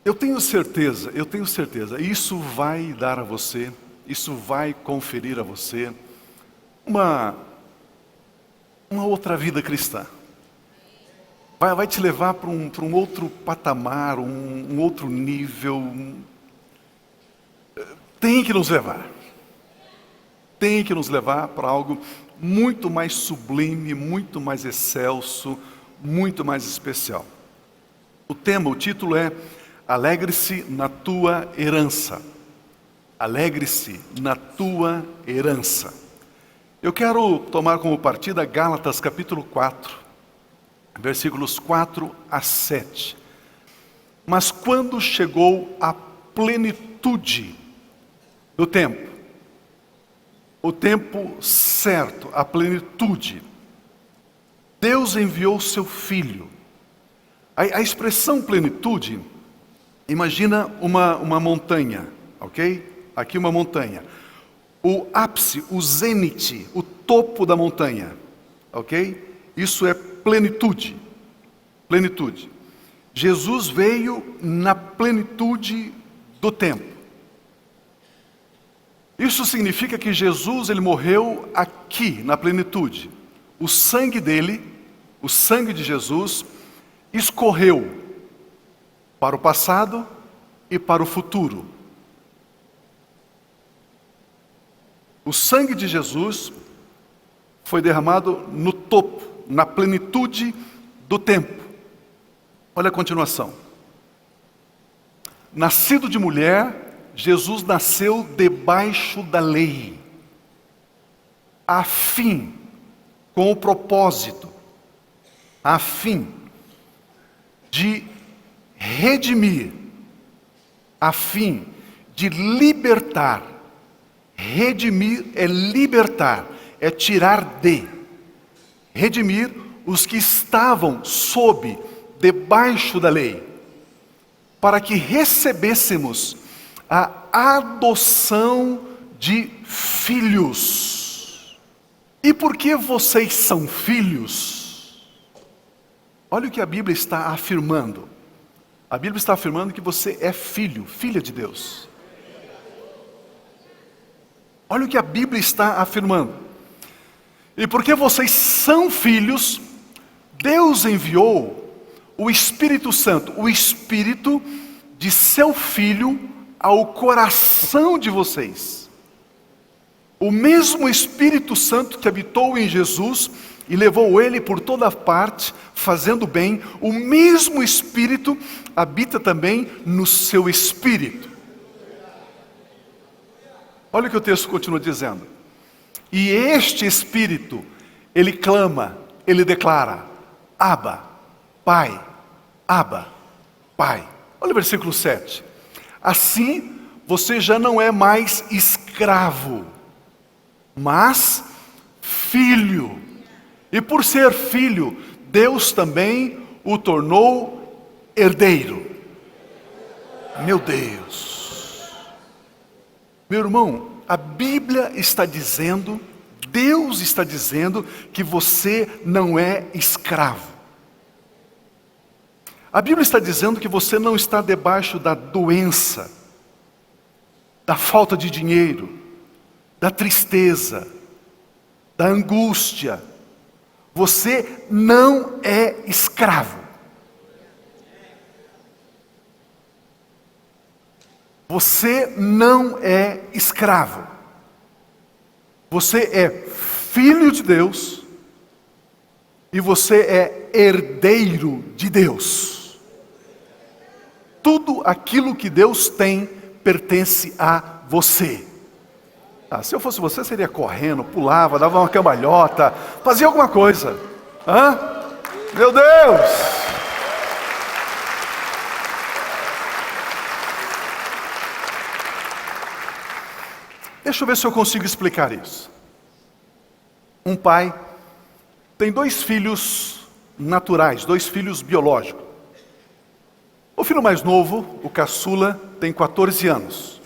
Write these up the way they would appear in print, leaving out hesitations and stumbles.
Eu tenho certeza, isso vai dar a você, isso vai conferir a você uma outra vida cristã. Vai te levar para um outro patamar, um outro nível. Tem que nos levar. Tem que nos levar para algo muito mais sublime, muito mais excelso, muito mais especial. O título é Alegre-se na tua herança. Alegre-se na tua herança. Eu quero tomar como partida Gálatas capítulo 4, versículos 4 a 7. Mas quando chegou a plenitude do tempo, o tempo certo, a plenitude, Deus enviou seu Filho. A expressão plenitude, imagina uma montanha, ok? Aqui uma montanha. O ápice, o zênite, o topo da montanha, ok? Isso é plenitude. Plenitude. Jesus veio na plenitude do tempo. Isso significa que Jesus, ele morreu aqui, na plenitude. O sangue dele, o sangue de Jesus, escorreu para o passado e para o futuro. O sangue de Jesus foi derramado no topo, na plenitude do tempo. Olha a continuação. Nascido de mulher, Jesus nasceu debaixo da lei, a fim, com o propósito, a fim de redimir, a fim de libertar. Redimir é libertar, é tirar de. Redimir os que estavam debaixo da lei, para que recebêssemos a adoção de filhos. E por que vocês são filhos? Olha o que a Bíblia está afirmando. A Bíblia está afirmando que você é filho, filha de Deus. Olha o que a Bíblia está afirmando. E porque vocês são filhos, Deus enviou o Espírito Santo, o Espírito de seu Filho ao coração de vocês. O mesmo Espírito Santo que habitou em Jesus e levou ele por toda parte, fazendo bem, o mesmo Espírito habita também no seu espírito. Olha o que o texto continua dizendo. E este Espírito, ele clama, ele declara, Abba, Pai, Abba, Pai. Olha o versículo 7. Assim, você já não é mais escravo, mas filho. E por ser filho, Deus também o tornou herdeiro. Meu Deus. Meu irmão, a Bíblia está dizendo, Deus está dizendo que você não é escravo. A Bíblia está dizendo que você não está debaixo da doença, da falta de dinheiro, da tristeza, da angústia. Você não é escravo. Você não é escravo. Você é filho de Deus e você é herdeiro de Deus. Tudo aquilo que Deus tem pertence a você. Se eu fosse você, seria correndo, pulava, dava uma cambalhota, fazia alguma coisa. Meu Deus! Deixa eu ver se eu consigo explicar isso. Um pai tem 2 filhos naturais, 2 filhos biológicos. O filho mais novo, o caçula, tem 14 anos.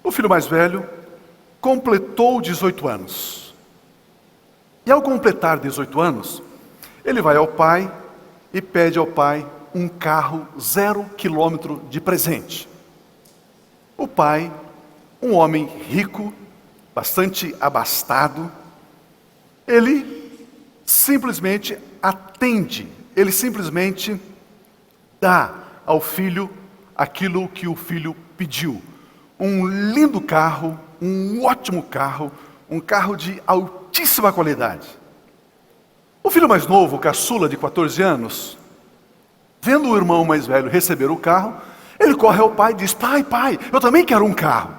O filho mais velho completou 18 anos. E ao completar 18 anos, ele vai ao pai e pede ao pai um carro 0 km de presente. O pai, um homem rico, bastante abastado, ele simplesmente atende, ele simplesmente dá ao filho aquilo que o filho pediu. Um lindo carro, um ótimo carro, um carro de altíssima qualidade. O filho mais novo, o caçula de 14 anos, vendo o irmão mais velho receber o carro, ele corre ao pai e diz: pai, eu também quero um carro.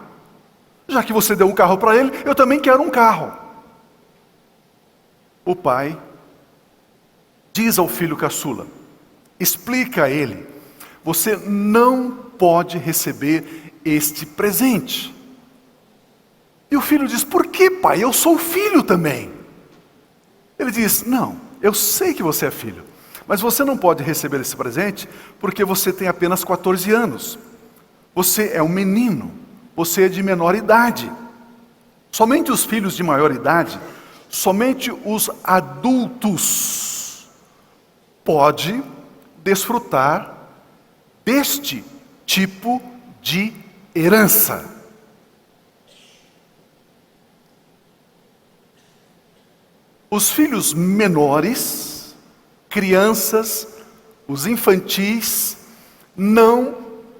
Já que você deu um carro para ele, eu também quero um carro. O pai diz ao filho caçula, explica a ele: você não pode receber este presente. E o filho diz: por que, pai? Eu sou filho também. Ele diz: não, eu sei que você é filho, mas você não pode receber esse presente porque você tem apenas 14 anos. Você é um menino, você é de menor idade. Somente os filhos de maior idade, somente os adultos podem desfrutar deste tipo de herança. Os filhos menores, crianças, os infantis, não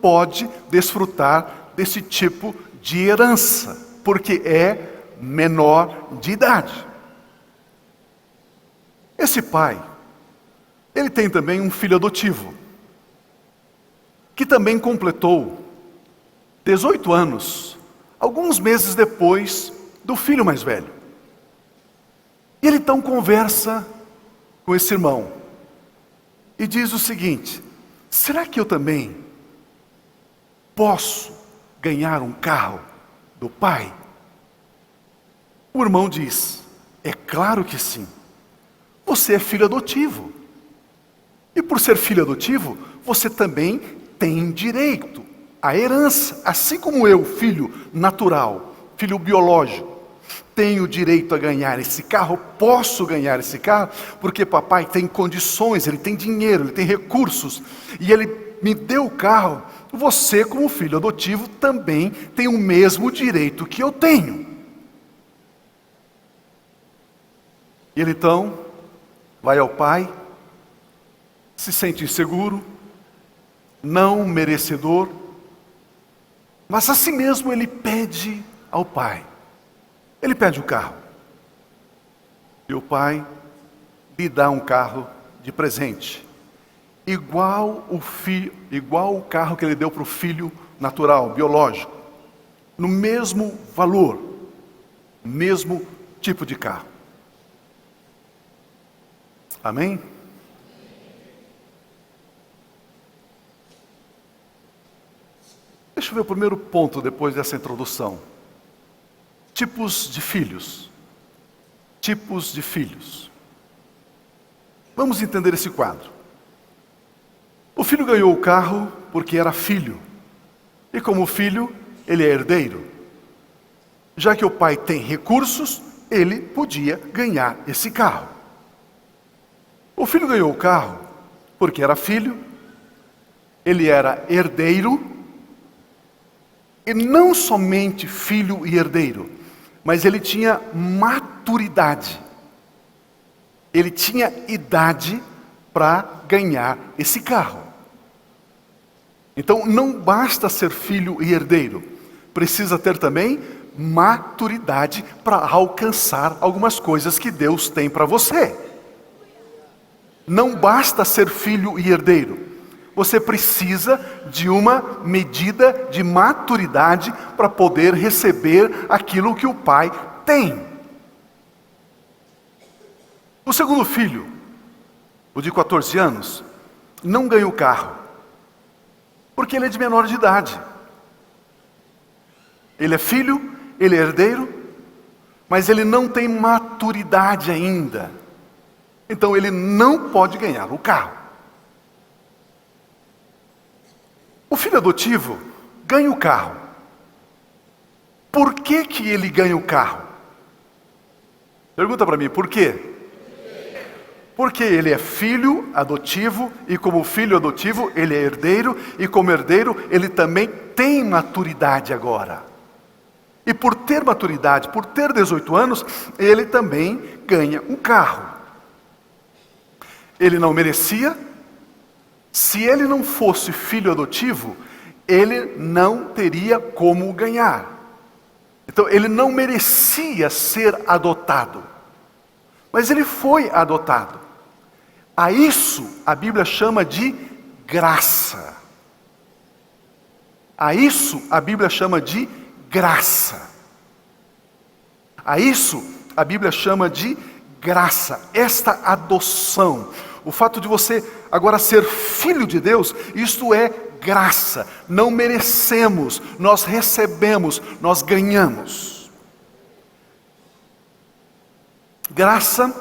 podem desfrutar desse tipo de herança, porque é menor de idade. Esse pai, ele tem também um filho adotivo, que também completou 18 anos, alguns meses depois do filho mais velho. E ele então conversa com esse irmão e diz o seguinte: será que eu também posso ganhar um carro do pai? O irmão diz: é claro que sim. Você é filho adotivo. E por ser filho adotivo, você também tem direito à herança, assim como eu, filho natural, filho biológico. Tenho direito a ganhar esse carro, posso ganhar esse carro, porque papai tem condições, ele tem dinheiro, ele tem recursos, e ele me deu o carro. Você, como filho adotivo, também tem o mesmo direito que eu tenho. E ele então vai ao pai, se sente inseguro, não merecedor, mas assim mesmo ele pede ao pai. Ele pede o carro. E o pai lhe dá um carro de presente. Igual o carro que ele deu para o filho natural, biológico. No mesmo valor. Mesmo tipo de carro. Amém? Deixa eu ver o primeiro ponto depois dessa introdução. Tipos de filhos. Tipos de filhos. Vamos entender esse quadro. O filho ganhou o carro porque era filho. E como filho, ele é herdeiro. Já que o pai tem recursos, ele podia ganhar esse carro. O filho ganhou o carro porque era filho, ele era herdeiro, e não somente filho e herdeiro, mas ele tinha maturidade. Ele tinha idade para ganhar esse carro. Então não basta ser filho e herdeiro, precisa ter também maturidade para alcançar algumas coisas que Deus tem para você. Não basta ser filho e herdeiro, você precisa de uma medida de maturidade para poder receber aquilo que o pai tem. O segundo filho, o de 14 anos, não ganha o carro, porque ele é de menor de idade. Ele é filho, ele é herdeiro, mas ele não tem maturidade ainda. Então ele não pode ganhar o carro. O filho adotivo ganha o carro. Por que que ele ganha o carro? Pergunta para mim, por quê? Porque ele é filho adotivo, e como filho adotivo, ele é herdeiro, e como herdeiro, ele também tem maturidade agora. E por ter maturidade, por ter 18 anos, ele também ganha um carro. Ele não merecia. Se ele não fosse filho adotivo, ele não teria como ganhar. Então ele não merecia ser adotado. Mas ele foi adotado. A isso a Bíblia chama de graça. A isso a Bíblia chama de graça. A isso a Bíblia chama de graça. Esta adoção, o fato de você agora ser filho de Deus, isto é graça. Não merecemos, nós recebemos, nós ganhamos. Graça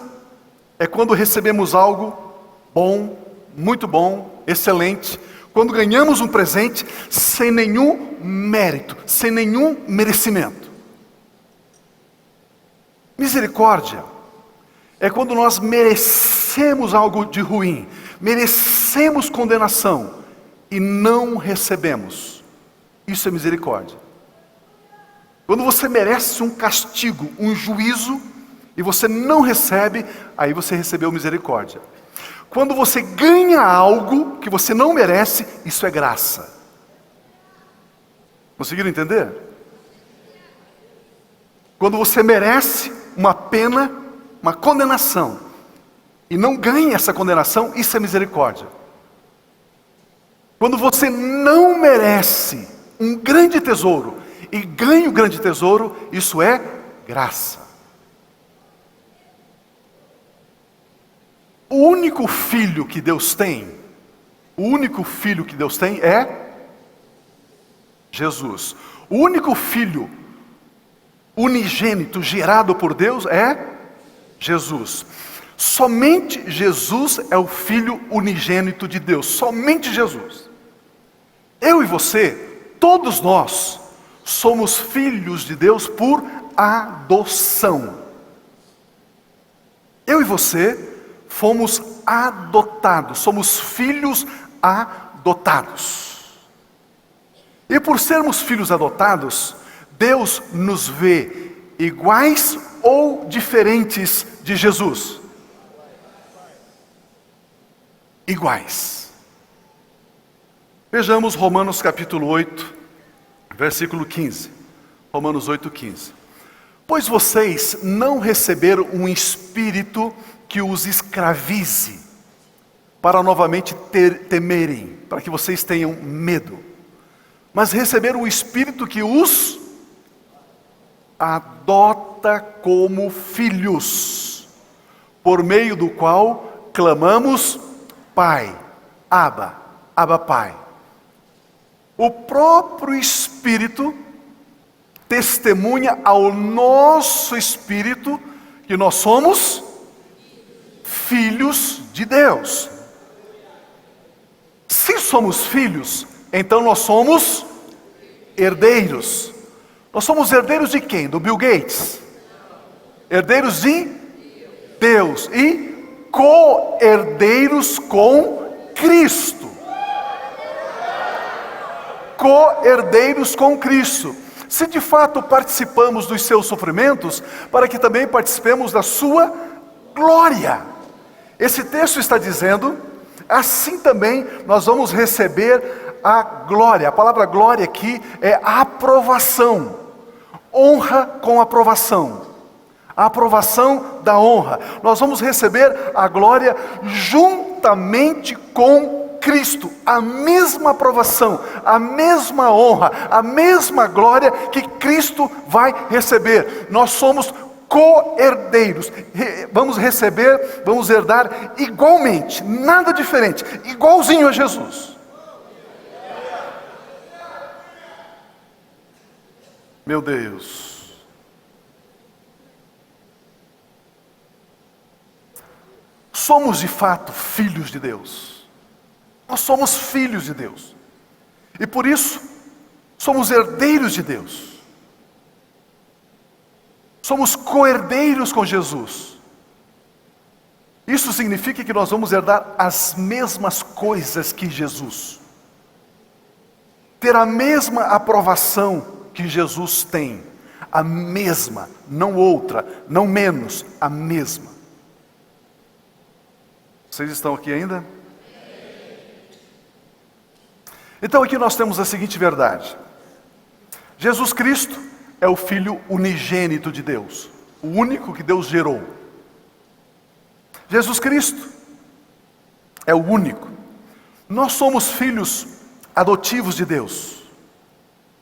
é quando recebemos algo bom, muito bom, excelente, quando ganhamos um presente sem nenhum mérito, sem nenhum merecimento. Misericórdia é quando nós merecemos algo de ruim, merecemos condenação e não recebemos. Isso é misericórdia. Quando você merece um castigo, um juízo, e você não recebe, aí você recebeu misericórdia. Quando você ganha algo que você não merece, isso é graça. Conseguiram entender? Quando você merece uma pena, uma condenação, e não ganha essa condenação, isso é misericórdia. Quando você não merece um grande tesouro, e ganha o grande tesouro, isso é graça. O único filho que Deus tem, é Jesus. O único filho unigênito gerado por Deus é Jesus. Somente Jesus é o filho unigênito de Deus. Somente Jesus. Eu e você, todos nós, somos filhos de Deus por adoção. Eu e você fomos adotados, somos filhos adotados. E por sermos filhos adotados, Deus nos vê iguais ou diferentes de Jesus? Iguais. Vejamos Romanos capítulo 8, versículo 15. Romanos 8, 15. Pois vocês não receberam um espírito que os escravize, para novamente temerem, para que vocês tenham medo, mas receberam o espírito que os adota como filhos, por meio do qual clamamos, Pai, Abba, Abba Pai. O próprio Espírito testemunha ao nosso espírito que nós somos filhos de Deus. Se somos filhos, então nós somos herdeiros. Nós somos herdeiros de quem? Do Bill Gates? Herdeiros de Deus e co-herdeiros com Cristo. Co-herdeiros com Cristo. Se de fato participamos dos seus sofrimentos, para que também participemos da sua glória. Esse texto está dizendo, assim também nós vamos receber a glória. A palavra glória aqui é aprovação. Honra com aprovação. A aprovação da honra. Nós vamos receber a glória juntamente com Cristo. A mesma aprovação, a mesma honra, a mesma glória que Cristo vai receber. Nós somos co-herdeiros, vamos receber, vamos herdar igualmente, nada diferente, igualzinho a Jesus. Meu Deus, somos de fato filhos de Deus, nós somos filhos de Deus, e por isso, somos herdeiros de Deus. Somos co-herdeiros com Jesus. Isso significa que nós vamos herdar as mesmas coisas que Jesus. Ter a mesma aprovação que Jesus tem. A mesma, não outra, não menos, a mesma. Vocês estão aqui ainda? Então aqui nós temos a seguinte verdade. Jesus Cristo é o Filho unigênito de Deus. O único que Deus gerou. Jesus Cristo é o único. Nós somos filhos adotivos de Deus,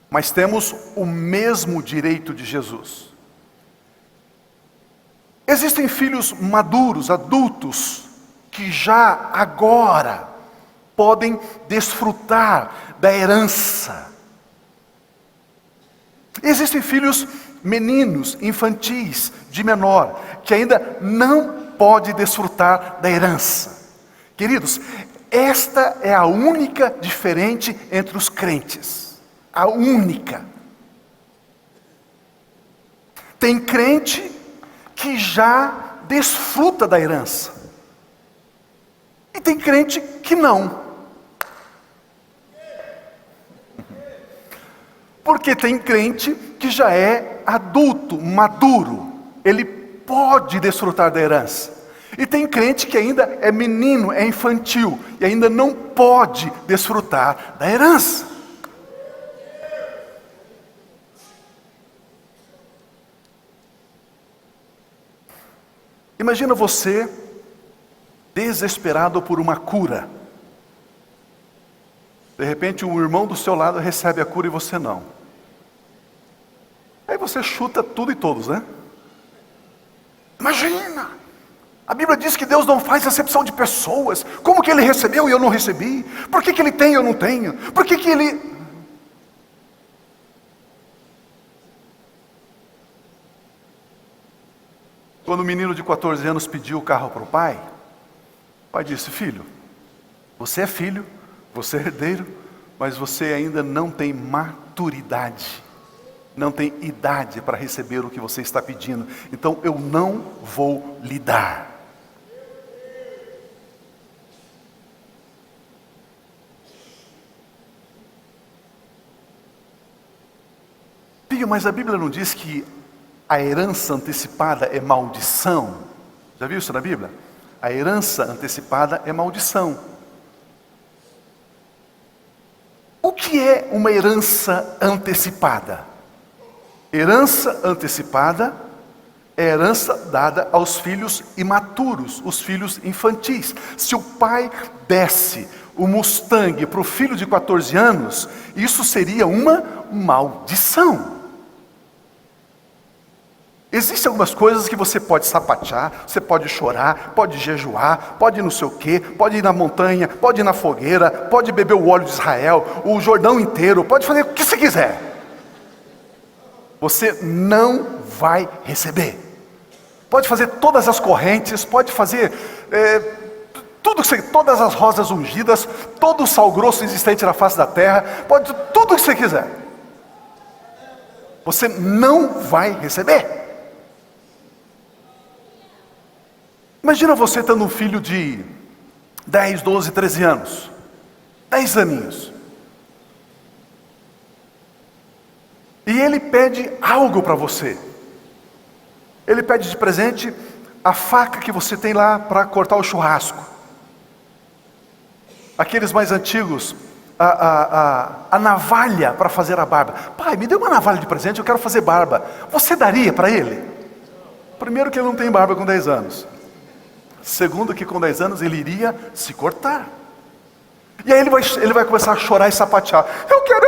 mas temos o mesmo direito de Jesus. Existem filhos maduros, adultos, que já agora podem desfrutar da herança. Existem filhos meninos, infantis, de menor, que ainda não pode desfrutar da herança. Queridos, esta é a única diferença entre os crentes. A única. Tem crente que já desfruta da herança. E tem crente que não. Porque tem crente que já é adulto, maduro. Ele pode desfrutar da herança. E tem crente que ainda é menino, é infantil, e ainda não pode desfrutar da herança. Imagina você desesperado por uma cura. De repente um irmão do seu lado recebe a cura e você não. Aí você chuta tudo e todos, né? Imagina! A Bíblia diz que Deus não faz acepção de pessoas. Como que ele recebeu e eu não recebi? Por que ele tem e eu não tenho? Por que ele... Quando o menino de 14 anos pediu o carro para o pai disse: filho, você é filho, você é herdeiro, mas você ainda não tem maturidade, não tem idade para receber o que você está pedindo, então eu não vou lhe dar. Filho, mas a Bíblia não diz que a herança antecipada é maldição? Já viu isso na Bíblia? A herança antecipada é maldição. O que é uma herança antecipada? Herança antecipada é herança dada aos filhos imaturos, os filhos infantis. Se o pai desse o Mustang para o filho de 14 anos, isso seria uma maldição. Existem algumas coisas que você pode sapatear, você pode chorar, pode jejuar, pode ir não sei o quê, pode ir na montanha, pode ir na fogueira, pode beber o óleo de Israel, o Jordão inteiro, pode fazer o que você quiser. Você não vai receber. Pode fazer todas as correntes, pode fazer todas as rosas ungidas, todo o sal grosso existente na face da terra, pode tudo o que você quiser. Você não vai receber. Imagina você tendo um filho de 10, 12, 13 anos. 10 aninhos. E ele pede algo para você. Ele pede de presente a faca que você tem lá para cortar o churrasco. Aqueles mais antigos, a navalha para fazer a barba. Pai, me dê uma navalha de presente, eu quero fazer barba. Você daria para ele? Primeiro que ele não tem barba com 10 anos. Segundo que com 10 anos ele iria se cortar. E aí ele vai começar a chorar e sapatear. Eu quero,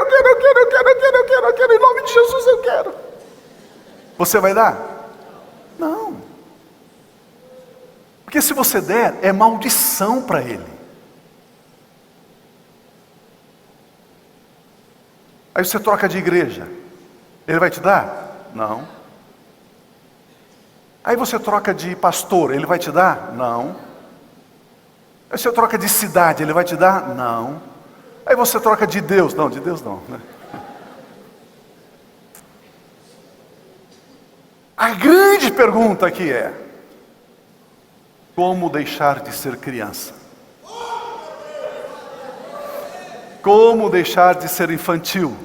em nome de Jesus eu quero. Você vai dar? Não. Porque se você der, é maldição para ele. Aí você troca de igreja. Ele vai te dar? Não. Aí você troca de pastor, ele vai te dar? Não. Aí você troca de cidade, ele vai te dar? Não. Aí você troca de Deus? Não, de Deus não, né? A grande pergunta aqui é: Como deixar de ser criança? Como deixar de ser infantil?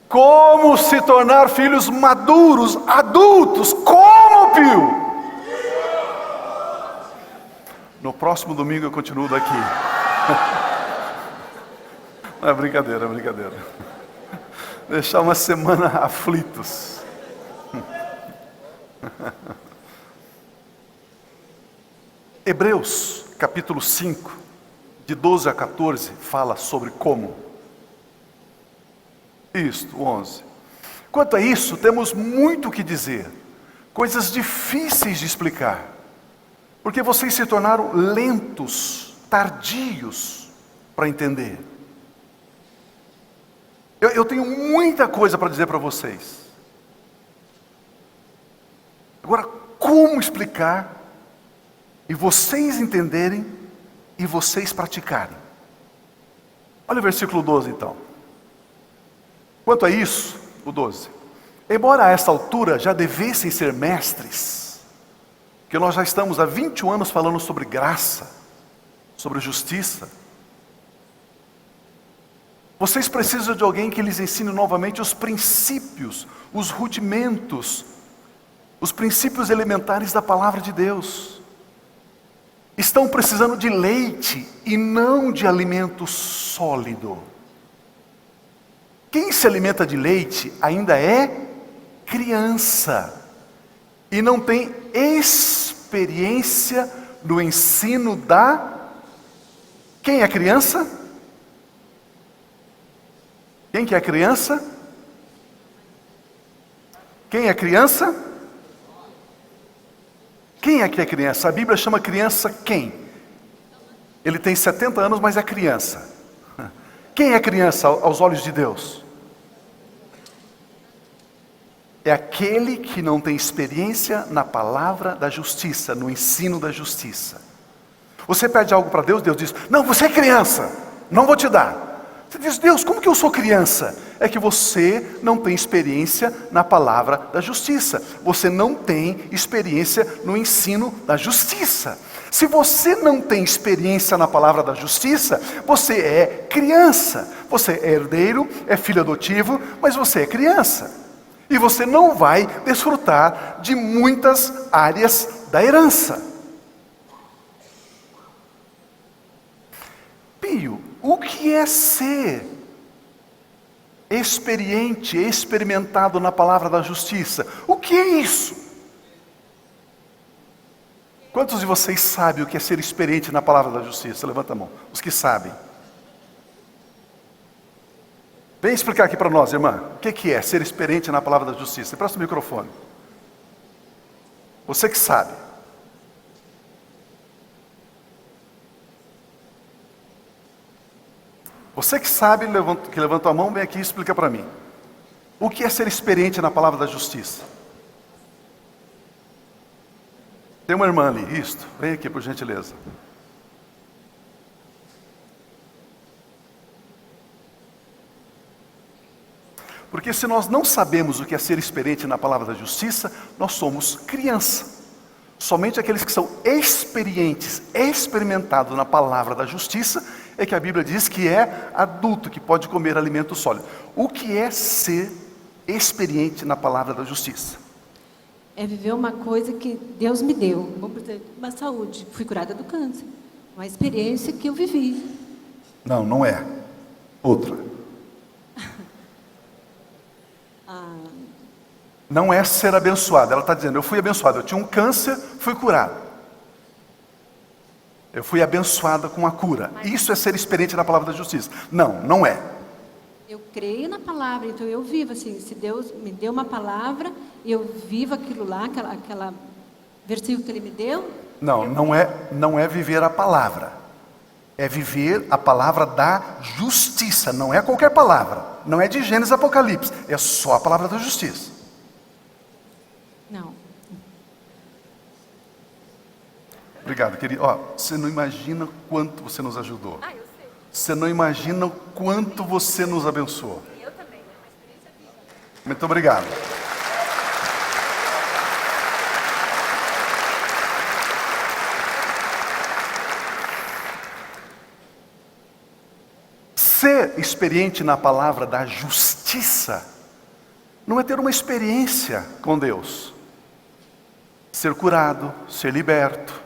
Como se tornar filhos maduros, adultos? Como, Pio? No próximo domingo eu continuo daqui. Não é brincadeira, é brincadeira. Deixar uma semana aflitos. Hebreus, capítulo 5, de 12 a 14, fala sobre como. Isto, 11. Quanto a isso, temos muito o que dizer. Coisas difíceis de explicar. Porque vocês se tornaram lentos, tardios para entender. Eu tenho muita coisa para dizer para vocês. Agora, como explicar e vocês entenderem e vocês praticarem? Olha o versículo 12 então. Quanto a isso, o 12. Embora a esta altura já devessem ser mestres, que nós já estamos há 21 anos falando sobre graça, sobre justiça, vocês precisam de alguém que lhes ensine novamente os princípios, os rudimentos, os princípios elementares da palavra de Deus. Estão precisando de leite e não de alimento sólido. Quem se alimenta de leite ainda é criança e não tem experiência no ensino da... Quem é criança? Quem que é criança? Quem é criança? Quem é que é criança? A Bíblia chama criança quem? Ele tem 70 anos, mas é criança. Quem é criança aos olhos de Deus? É aquele que não tem experiência na palavra da justiça, no ensino da justiça. Você pede algo para Deus, Deus diz, não, você é criança, não vou te dar. Você diz, Deus, como que eu sou criança? É que você não tem experiência na palavra da justiça. Você não tem experiência no ensino da justiça. Se você não tem experiência na palavra da justiça, você é criança. Você é herdeiro, é filho adotivo, mas você é criança. E você não vai desfrutar de muitas áreas da herança. Pio, o que é ser experiente, experimentado na palavra da justiça? O que é isso? Quantos de vocês sabem o que é ser experiente na palavra da justiça? Levanta a mão, os que sabem. Vem explicar aqui para nós, irmã, o que é ser experiente na palavra da justiça? Presta o microfone. Você que sabe. Você que sabe, que levantou a mão, vem aqui e explica para mim. O que é ser experiente na palavra da justiça? Tem uma irmã ali, isto. Vem aqui, por gentileza. Porque se nós não sabemos o que é ser experiente na palavra da justiça, nós somos criança. Somente aqueles que são experientes, experimentados na palavra da justiça, é que a Bíblia diz que é adulto, que pode comer alimento sólido. O que é ser experiente na palavra da justiça? É viver uma coisa que Deus me deu. Vamos dizer, uma saúde. Fui curada do câncer. Uma experiência que eu vivi. Não, não é. Outra. Não é ser abençoado. Ela está dizendo, eu fui abençoado. Eu tinha um câncer, fui curado. Eu fui abençoada com a cura. Isso é ser experiente na palavra da justiça. Não, não é. Eu creio na palavra, então eu vivo assim. Se Deus me deu uma palavra, eu vivo aquilo lá, aquela versículo que Ele me deu. Não é viver a palavra. É viver a palavra da justiça. Não é qualquer palavra. Não é de Gênesis Apocalipse. É só a palavra da justiça. Não. Obrigado, querido. Ó, você não imagina quanto você nos ajudou. Eu sei. Você não imagina o quanto você nos abençoou. Eu também, é uma experiência viva. Muito obrigado. Ser experiente na palavra da justiça não é ter uma experiência com Deus. Ser curado, ser liberto,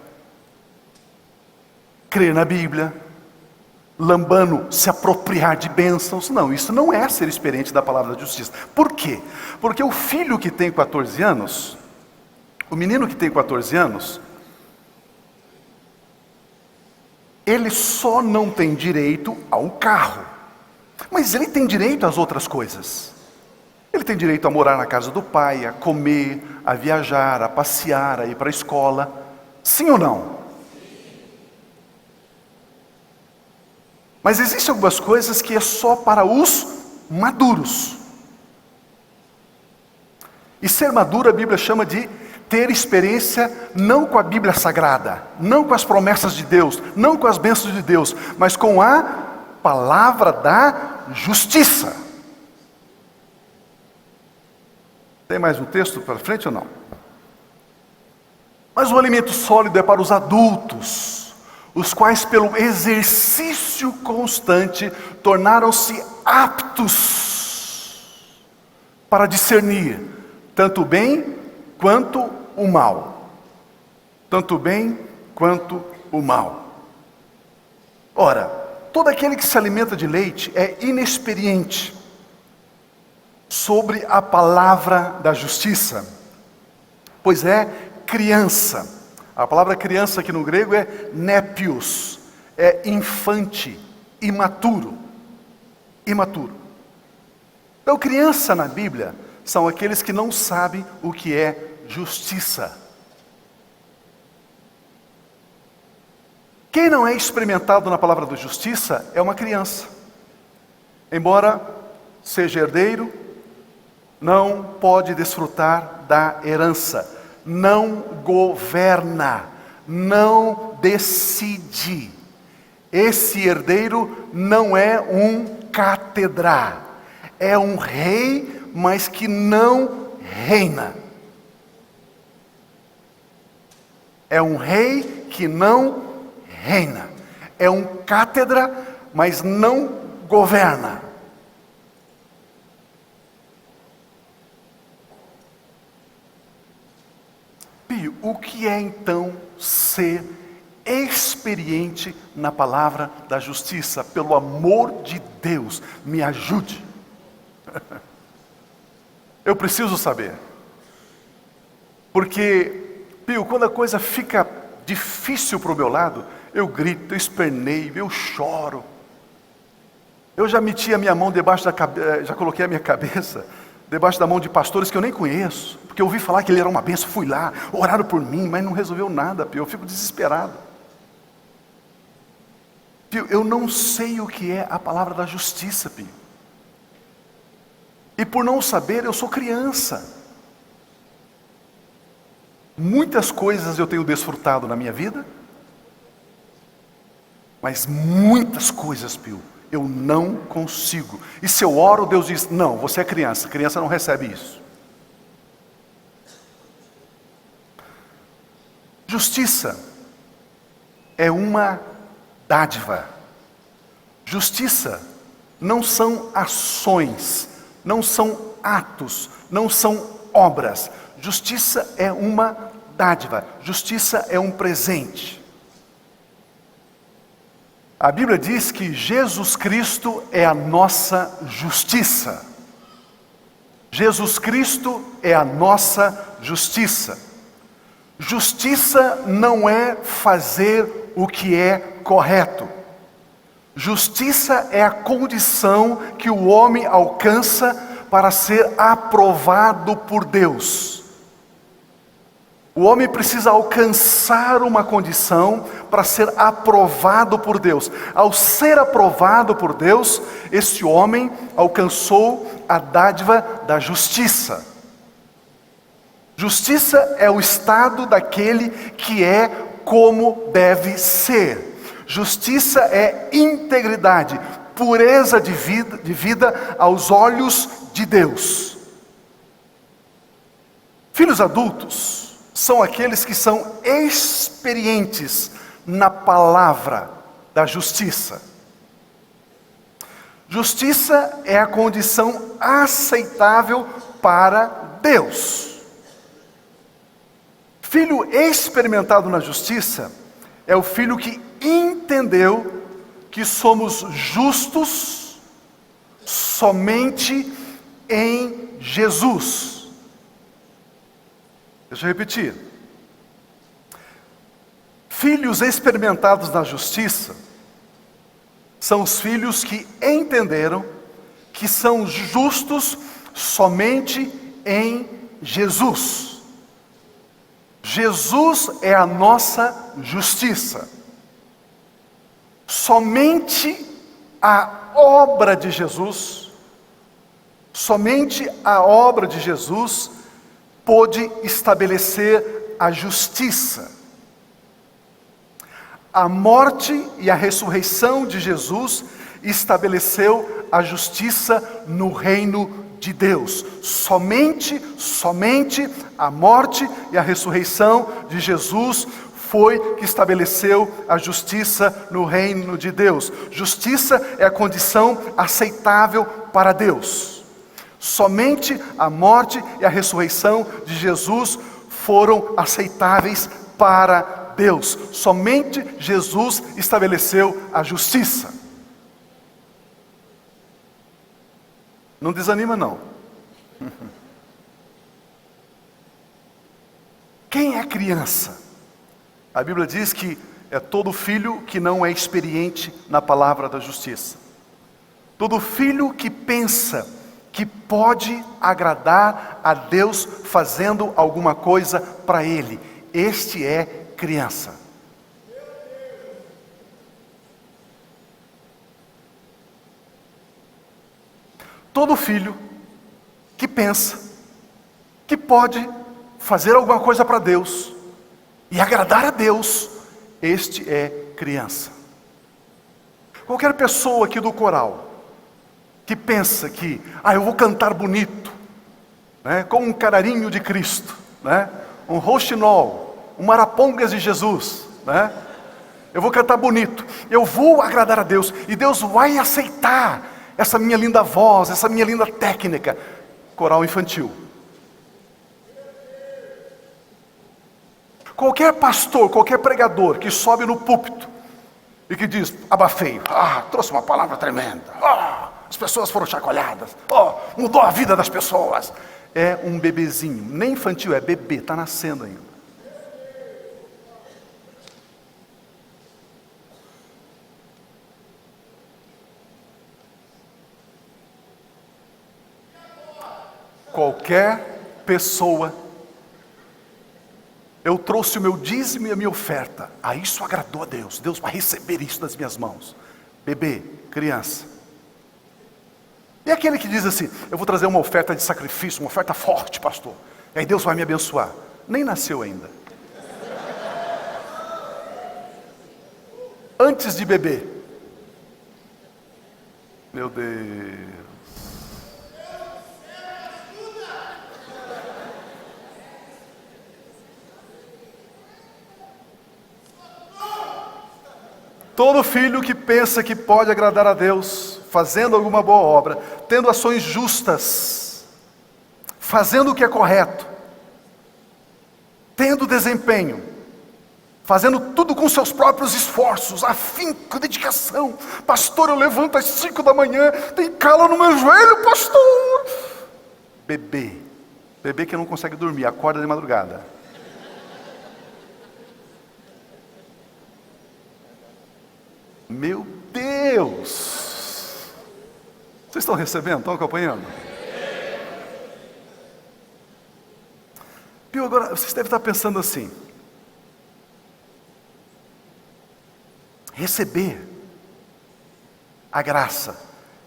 crer na Bíblia, lambano, se apropriar de bênçãos. Não, isso não é ser experiente da palavra da justiça. Por quê? Porque o filho que tem 14 anos, o menino que tem 14 anos, ele só não tem direito a um carro, mas ele tem direito às outras coisas. Ele tem direito a morar na casa do pai, a comer, a viajar, a passear, a ir para a escola. Sim ou não? Mas existem algumas coisas que é só para os maduros. E ser maduro a Bíblia chama de ter experiência não com a Bíblia Sagrada, não com as promessas de Deus, não com as bênçãos de Deus, mas com a palavra da justiça. Tem mais um texto para frente ou não? Mas o alimento sólido é para os adultos, os quais pelo exercício constante tornaram-se aptos para discernir tanto o bem quanto o mal. Tanto o bem quanto o mal. Ora, todo aquele que se alimenta de leite é inexperiente sobre a palavra da justiça, pois é criança. A palavra criança aqui no grego é népios, é infante, imaturo. Imaturo. Então, criança na Bíblia são aqueles que não sabem o que é justiça. Quem não é experimentado na palavra da justiça é uma criança. Embora seja herdeiro, não pode desfrutar da herança, não governa, não decide. Esse herdeiro não é um cátedra, é um rei, mas que não reina. É um rei que não reina. É um cátedra, mas não governa. Pio, o que é então ser experiente na palavra da justiça? Pelo amor de Deus, me ajude. Eu preciso saber. Porque, Pio, quando a coisa fica difícil para o meu lado, eu grito, eu esperneio, eu choro. Eu já meti a minha mão debaixo da cabeça, já coloquei a minha cabeça debaixo da mão de pastores que eu nem conheço, porque eu ouvi falar que ele era uma bênção, fui lá, oraram por mim, mas não resolveu nada, Pio, eu fico desesperado. Pio, eu não sei o que é a palavra da justiça, Pio. E por não saber, eu sou criança. Muitas coisas eu tenho desfrutado na minha vida, mas muitas coisas, Pio, eu não consigo. E se eu oro, Deus diz, não, você é criança, criança não recebe isso. Justiça é uma dádiva. Justiça não são ações, não são atos, não são obras. Justiça é uma dádiva, justiça é um presente. A Bíblia diz que Jesus Cristo é a nossa justiça. Jesus Cristo é a nossa justiça. Justiça não é fazer o que é correto. Justiça é a condição que o homem alcança para ser aprovado por Deus. O homem precisa alcançar uma condição para ser aprovado por Deus. Ao ser aprovado por Deus, esse homem alcançou a dádiva da justiça. Justiça é o estado daquele que é como deve ser. Justiça é integridade, pureza de vida aos olhos de Deus. Filhos adultos são aqueles que são experientes na palavra da justiça. Justiça é a condição aceitável para Deus. Filho experimentado na justiça é o filho que entendeu que somos justos somente em Jesus. Deixa eu repetir. Filhos experimentados na justiça são os filhos que entenderam que são justos somente em Jesus. Jesus é a nossa justiça. Somente a obra de Jesus, pôde estabelecer a justiça. A morte e a ressurreição de Jesus estabeleceu a justiça no reino de Deus. Somente a morte e a ressurreição de Jesus foi que estabeleceu a justiça no reino de Deus. Justiça é a condição aceitável para Deus. Somente a morte e a ressurreição de Jesus foram aceitáveis para Deus. Somente Jesus estabeleceu a justiça. Não desanima não. Quem é criança? A Bíblia diz que é todo filho que não é experiente na palavra da justiça. Todo filho que pensa que pode agradar a Deus fazendo alguma coisa para Ele. Este é criança. Todo filho que pensa que pode fazer alguma coisa para Deus e agradar a Deus, este é criança. Qualquer pessoa aqui do coral que pensa que, eu vou cantar bonito, né, com um canarinho de Cristo, né, um rouxinol, um marapongas de Jesus, né, eu vou cantar bonito, eu vou agradar a Deus, e Deus vai aceitar essa minha linda voz, essa minha linda técnica. Coral infantil. Qualquer pastor, qualquer pregador que sobe no púlpito e que diz, abafei, trouxe uma palavra tremenda, as pessoas foram chacoalhadas, mudou a vida das pessoas, é um bebezinho, nem infantil, é bebê, está nascendo ainda. Qualquer pessoa, eu trouxe o meu dízimo e a minha oferta, isso agradou a Deus, Deus vai receber isso das minhas mãos. Bebê, criança. E aquele que diz assim, eu vou trazer uma oferta de sacrifício, uma oferta forte, pastor, e aí Deus vai me abençoar. Nem nasceu ainda. Antes de beber. Meu Deus. Todo filho que pensa que pode agradar a Deus, fazendo alguma boa obra, tendo ações justas, fazendo o que é correto, tendo desempenho, fazendo tudo com seus próprios esforços, afinco, dedicação. Pastor, eu levanto às 5 da manhã, tem calo no meu joelho, pastor. Bebê que não consegue dormir, acorda de madrugada. Meu Deus! Vocês estão recebendo? Estão acompanhando? Pio, agora vocês devem estar pensando assim: receber a graça,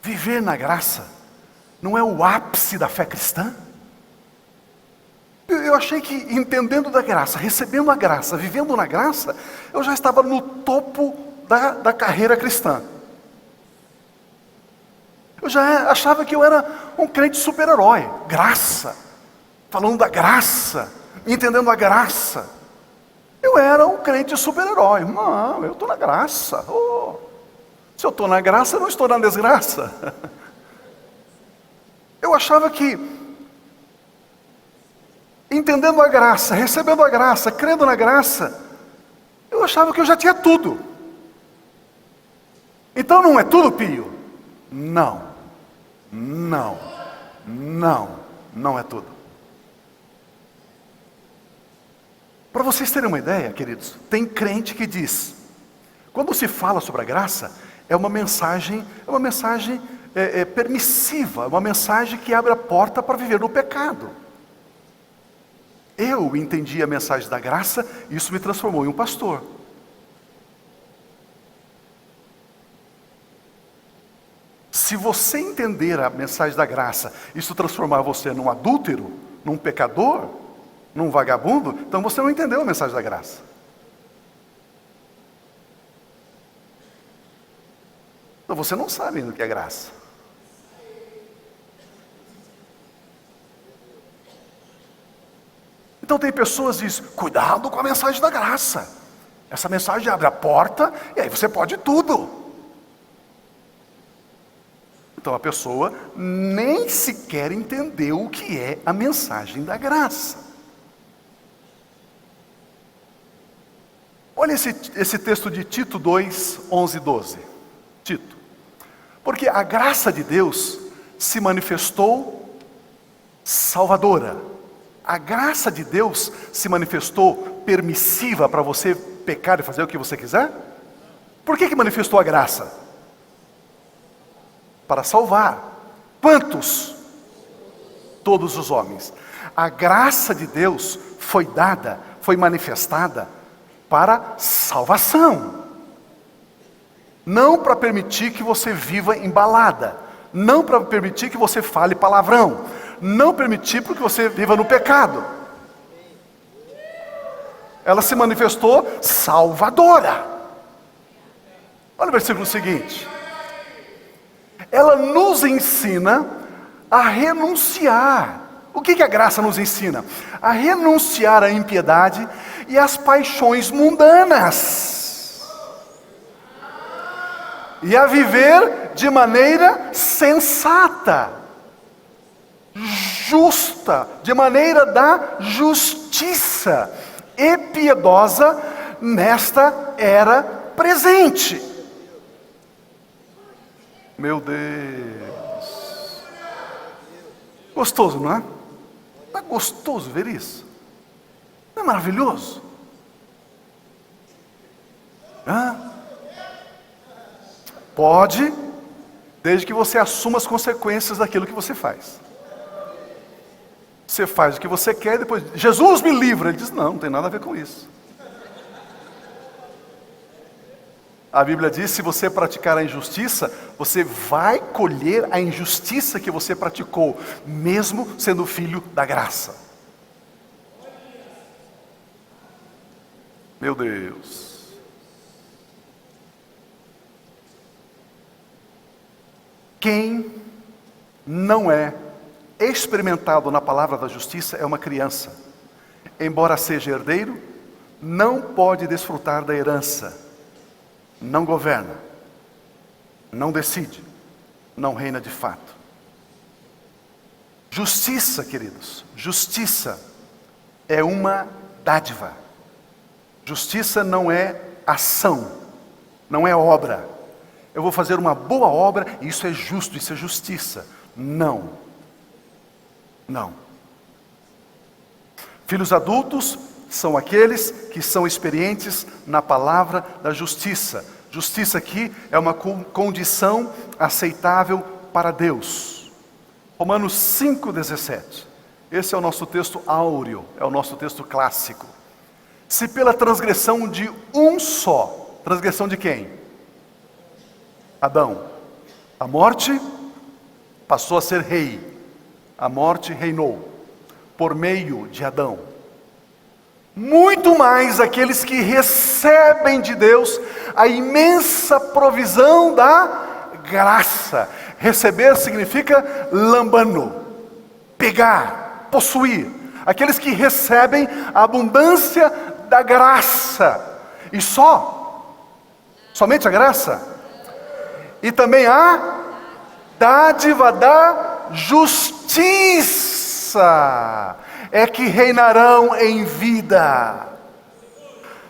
viver na graça, não é o ápice da fé cristã? Eu achei que entendendo da graça, recebendo a graça, vivendo na graça, eu já estava no topo da carreira cristã. Eu já achava que eu era um crente super-herói. Graça, falando da graça, entendendo a graça. Eu era um crente super-herói. Não, eu estou na graça. Se eu estou na graça, eu não estou na desgraça. Eu achava que, entendendo a graça, recebendo a graça, crendo na graça, eu achava que eu já tinha tudo. Então não é tudo, Pio? Não, não, não, não é tudo. Para vocês terem uma ideia, queridos, tem crente que diz, quando se fala sobre a graça, é uma mensagem permissiva, uma mensagem que abre a porta para viver no pecado. Eu entendi a mensagem da graça e isso me transformou em um pastor. Se você entender a mensagem da graça, isso transformar você num adúltero, num pecador, num vagabundo, então você não entendeu a mensagem da graça. Então você não sabe ainda o que é graça. Então tem pessoas que dizem, cuidado com a mensagem da graça. Essa mensagem abre a porta e aí você pode tudo. Então a pessoa nem sequer entendeu o que é a mensagem da graça. Olha esse texto de Tito 2, 11 e 12. Tito. Porque a graça de Deus se manifestou salvadora. A graça de Deus se manifestou permissiva para você pecar e fazer o que você quiser? Por que manifestou a graça? Para salvar. Quantos? Todos os homens. A graça de Deus foi dada, foi manifestada para salvação. Não para permitir que você viva embalada. Não para permitir que você fale palavrão. Não permitir para que você viva no pecado. Ela se manifestou salvadora. Olha o versículo seguinte. Ela nos ensina a renunciar. O que a graça nos ensina? A renunciar à impiedade e às paixões mundanas. E a viver de maneira sensata, justa, de maneira da justiça e piedosa nesta era presente. Meu Deus. Gostoso, não é? Não é gostoso ver isso? Não é maravilhoso? Pode, desde que você assuma as consequências daquilo que você faz. Você faz o que você quer e depois, Jesus me livra. Ele diz, não tem nada a ver com isso. A Bíblia diz, se você praticar a injustiça, você vai colher a injustiça que você praticou, mesmo sendo filho da graça. Meu Deus. Quem não é experimentado na palavra da justiça é uma criança. Embora seja herdeiro, não pode desfrutar da herança. Não governa, não decide, não reina de fato. Justiça, queridos, justiça é uma dádiva. Justiça não é ação, não é obra. Eu vou fazer uma boa obra e isso é justo, isso é justiça. Não, não. Filhos adultos são aqueles que são experientes na palavra da justiça. Justiça aqui é uma condição aceitável para Deus. Romanos 5,17. Esse é o nosso texto áureo, é o nosso texto clássico. Se pela transgressão de um só, transgressão de quem? Adão. A morte passou a ser rei. A morte reinou por meio de Adão. Muito mais aqueles que recebem de Deus a imensa provisão da graça. Receber significa lambano, pegar, possuir. Aqueles que recebem a abundância da graça. E somente a graça? e também a dádiva da justiça é que reinarão em vida.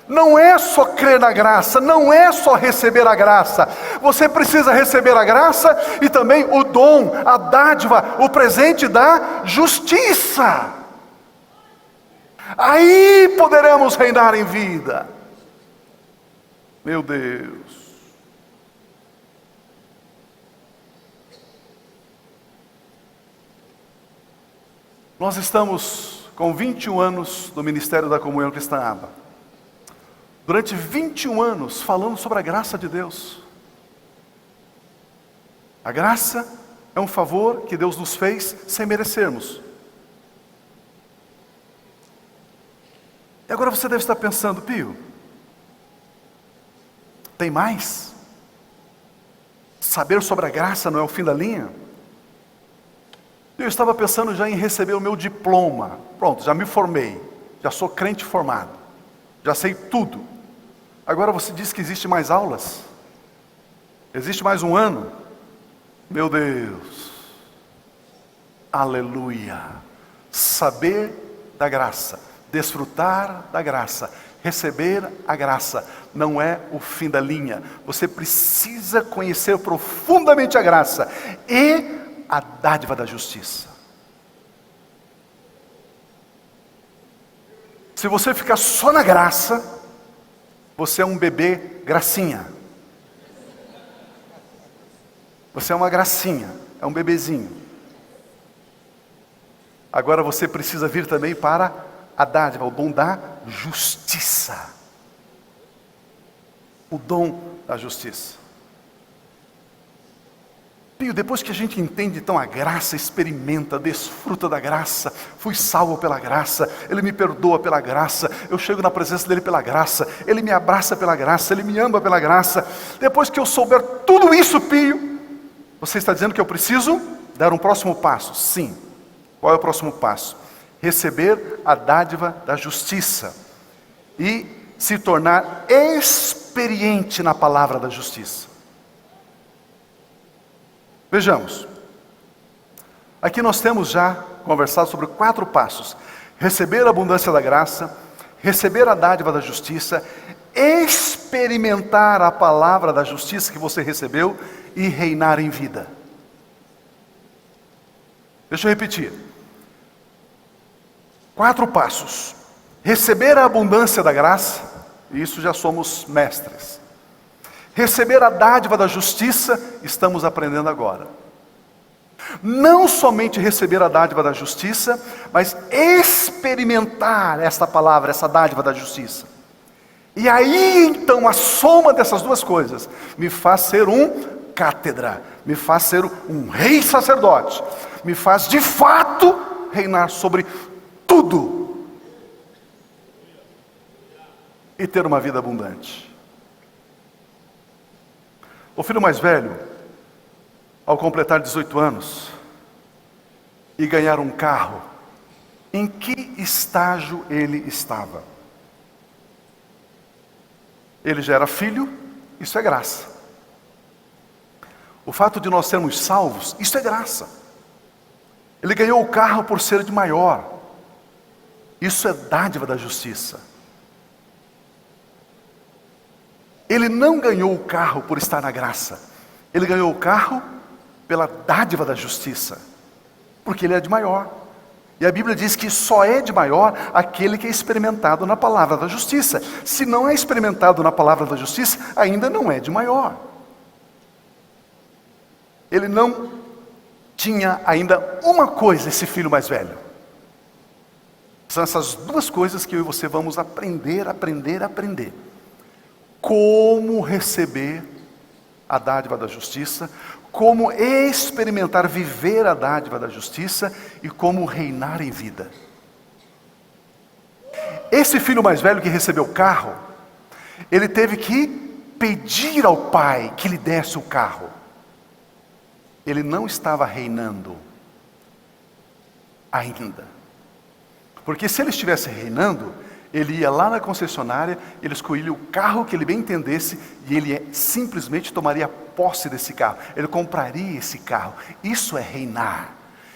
Não é só crer na graça, não é só receber a graça. Você precisa receber a graça e também o dom, a dádiva, o presente da justiça. Aí poderemos reinar em vida. Meu Deus. Nós estamos com 21 anos do Ministério da Comunhão Cristã Aba. Durante 21 anos falando sobre a graça de Deus. A graça é um favor que Deus nos fez sem merecermos. E agora você deve estar pensando, Pio, tem mais? Saber sobre a graça não é o fim da linha? Eu estava pensando já em receber o meu diploma. Pronto, já me formei, já sou crente formado, já sei tudo. Agora você diz que existe mais aulas? Existe mais um ano? Meu Deus, aleluia! Saber da graça, desfrutar da graça, receber a graça, não é o fim da linha. Você precisa conhecer profundamente a graça e a dádiva da justiça. Se você ficar só na graça, você é um bebê gracinha. Você é uma gracinha, é um bebezinho. Agora você precisa vir também para a dádiva, o dom da justiça. O dom da justiça. E depois que a gente entende então a graça, experimenta, desfruta da graça, fui salvo pela graça, Ele me perdoa pela graça, eu chego na presença dEle pela graça, Ele me abraça pela graça, Ele me ama pela graça. Depois que eu souber tudo isso, Pio, você está dizendo que eu preciso dar um próximo passo? Sim. Qual é o próximo passo? Receber a dádiva da justiça e se tornar experiente na palavra da justiça. Vejamos, aqui nós temos já conversado sobre 4 passos: receber a abundância da graça, receber a dádiva da justiça, experimentar a palavra da justiça que você recebeu e reinar em vida. Deixa eu repetir. 4 passos: receber a abundância da graça, e isso já somos mestres. Receber a dádiva da justiça, estamos aprendendo agora. Não somente receber a dádiva da justiça, mas experimentar esta palavra, essa dádiva da justiça. E aí então a soma dessas duas coisas me faz ser um cátedra, me faz ser um rei sacerdote, me faz de fato reinar sobre tudo e ter uma vida abundante. O filho mais velho, ao completar 18 anos e ganhar um carro, em que estágio ele estava? Ele já era filho, isso é graça. O fato de nós sermos salvos, isso é graça. Ele ganhou o carro por ser de maior, isso é dádiva da justiça. Ele não ganhou o carro por estar na graça, ele ganhou o carro pela dádiva da justiça, porque ele é de maior. E a Bíblia diz que só é de maior aquele que é experimentado na palavra da justiça. Se não é experimentado na palavra da justiça, ainda não é de maior. Ele não tinha ainda uma coisa, esse filho mais velho. São essas duas coisas que eu e você vamos aprender. Como receber a dádiva da justiça, como experimentar, viver a dádiva da justiça e como reinar em vida. Esse filho mais velho que recebeu o carro, ele teve que pedir ao pai que lhe desse o carro. Ele não estava reinando ainda. Porque se ele estivesse reinando, Ele ia lá na concessionária, ele escolhia o carro que ele bem entendesse e ele simplesmente tomaria posse desse carro. Ele compraria esse carro. Isso é reinar.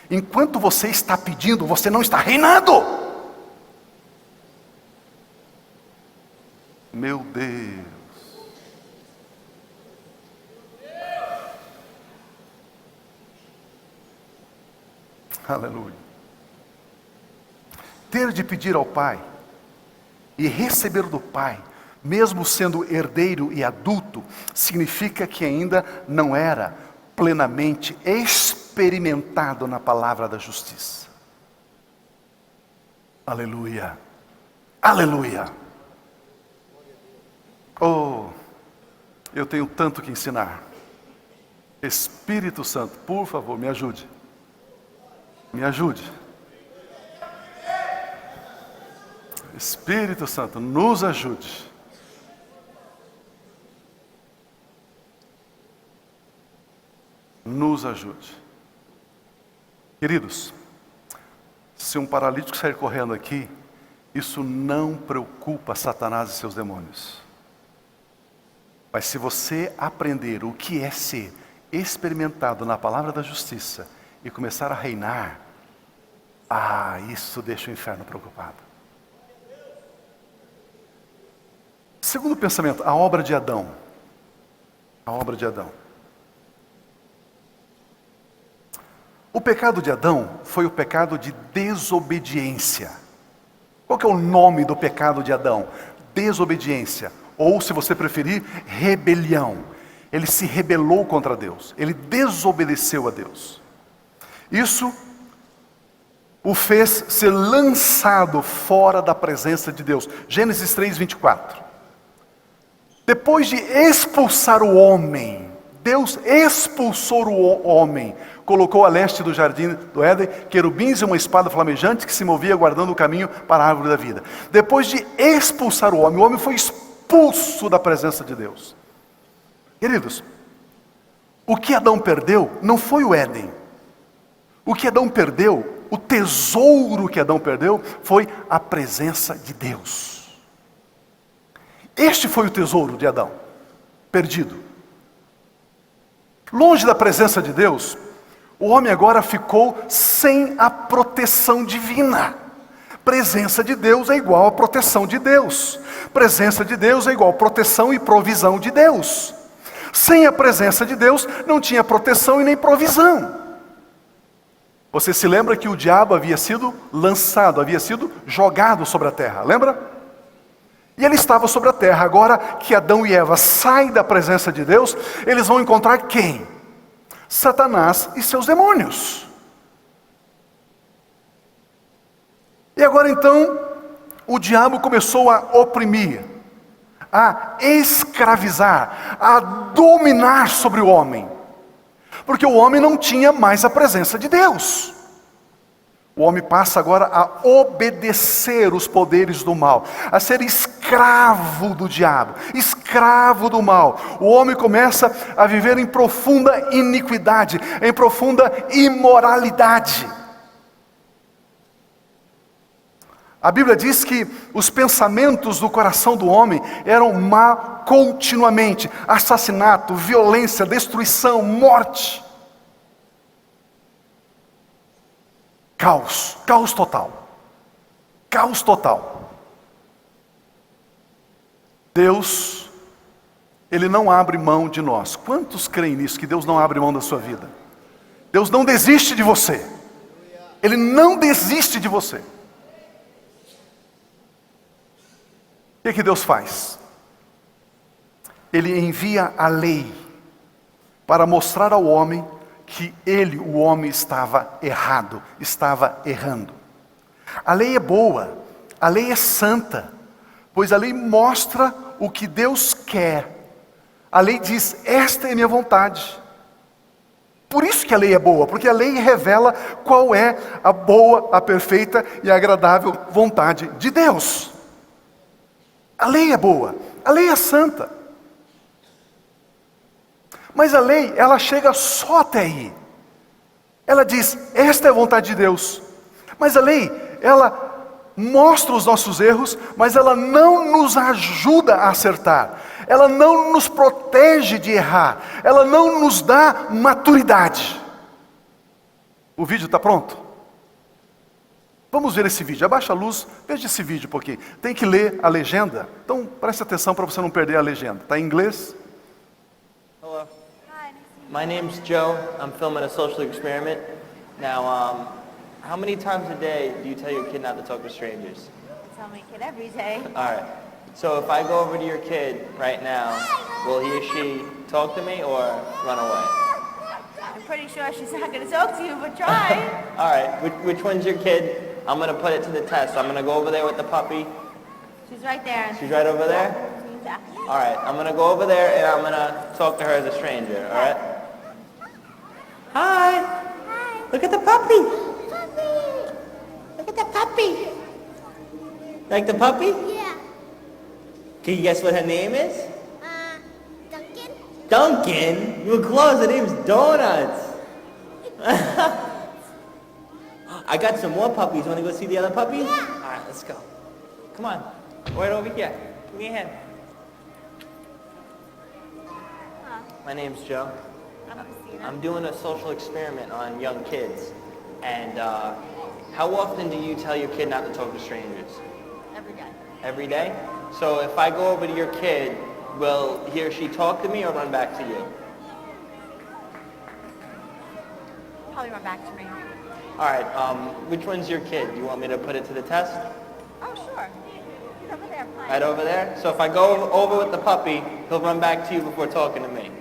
Enquanto você está pedindo, você não está reinando. Meu Deus. Aleluia. Ter de pedir ao Pai e receber do Pai, mesmo sendo herdeiro e adulto, significa que ainda não era plenamente experimentado na palavra da justiça. Aleluia. Aleluia. Oh, eu tenho tanto que ensinar. Espírito Santo, por favor, me ajude. Me ajude. Espírito Santo, nos ajude. Nos ajude. Queridos, se um paralítico sair correndo aqui, isso não preocupa Satanás e seus demônios. Mas se você aprender o que é ser experimentado na palavra da justiça e começar a reinar, isso deixa o inferno preocupado. Segundo pensamento, a obra de Adão. A obra de Adão. O pecado de Adão foi o pecado de desobediência. Qual que é o nome do pecado de Adão? Desobediência. Ou, se você preferir, rebelião. Ele se rebelou contra Deus. Ele desobedeceu a Deus. Isso o fez ser lançado fora da presença de Deus. Gênesis 3:24. Depois de expulsar o homem, Deus expulsou o homem, colocou a leste do jardim do Éden querubins e uma espada flamejante que se movia guardando o caminho para a árvore da vida. Depois de expulsar o homem foi expulso da presença de Deus. Queridos, o que Adão perdeu não foi o Éden. O que Adão perdeu, o tesouro que Adão perdeu, foi a presença de Deus. Este foi o tesouro de Adão, perdido. Longe da presença de Deus, o homem agora ficou sem a proteção divina. Presença de Deus é igual a proteção de Deus. Presença de Deus é igual a proteção e provisão de Deus. Sem a presença de Deus, não tinha proteção e nem provisão. Você se lembra que o diabo havia sido lançado, havia sido jogado sobre a terra, lembra? E ele estava sobre a terra. Agora que Adão e Eva saem da presença de Deus, eles vão encontrar quem? Satanás e seus demônios. E agora então, o diabo começou a oprimir, a escravizar, a dominar sobre o homem. Porque o homem não tinha mais a presença de Deus. O homem passa agora a obedecer os poderes do mal, a ser escravo do diabo, escravo do mal. O homem começa a viver em profunda iniquidade, em profunda imoralidade. A Bíblia diz que os pensamentos do coração do homem eram má continuamente: assassinato, violência, destruição, morte. Caos, caos total. Caos total. Deus, Ele não abre mão de nós. Quantos creem nisso, que Deus não abre mão da sua vida? Deus não desiste de você. Ele não desiste de você. O que Deus faz? Ele envia a lei para mostrar ao homem que ele, o homem, estava errado, estava errando. A lei é boa, a lei é santa, pois a lei mostra o que Deus quer. A lei diz: esta é a minha vontade. Por isso que a lei é boa, porque a lei revela qual é a boa, a perfeita e a agradável vontade de Deus. A lei é boa, a lei é santa. Mas a lei, ela chega só até aí. Ela diz: esta é a vontade de Deus. Mas a lei, ela mostra os nossos erros, mas ela não nos ajuda a acertar. Ela não nos protege de errar. Ela não nos dá maturidade. O vídeo está pronto? Vamos ver esse vídeo. Abaixa a luz, veja esse vídeo um pouquinho. Tem que ler a legenda. Então preste atenção para você não perder a legenda. Está em inglês? Hello. My name's Joe. I'm filming a social experiment. Now, how many times a day do you tell your kid not to talk to strangers? I tell my kid every day. All right. So if I go over to your kid right now, will he or she talk to me or run away? I'm pretty sure she's not going to talk to you, but try. All right. Which one's your kid? I'm going to put it to the test. I'm going to go over there with the puppy. She's right there. She's right over there? All right. I'm going to go over there and I'm going to talk to her as a stranger. All right? Hi. Hi. Look at the puppy. Puppy. Look at the puppy. Like the puppy? Yeah. Can you guess what her name is? Duncan. Duncan? You were close. Her name's Donuts. I got some more puppies. Want to go see the other puppies? Yeah. All right, let's go. Come on. Right over here. Give me a hand. My name's Joe. I'm Christina. I'm doing a social experiment on young kids. And how often do you tell your kid not to talk to strangers? Every day. Every day? So if I go over to your kid, will he or she talk to me or run back to you? Probably run back to me. All right, which one's your kid? Do you want me to put it to the test? Oh, sure. He's over there playing. Right over there? So if I go over with the puppy, he'll run back to you before talking to me.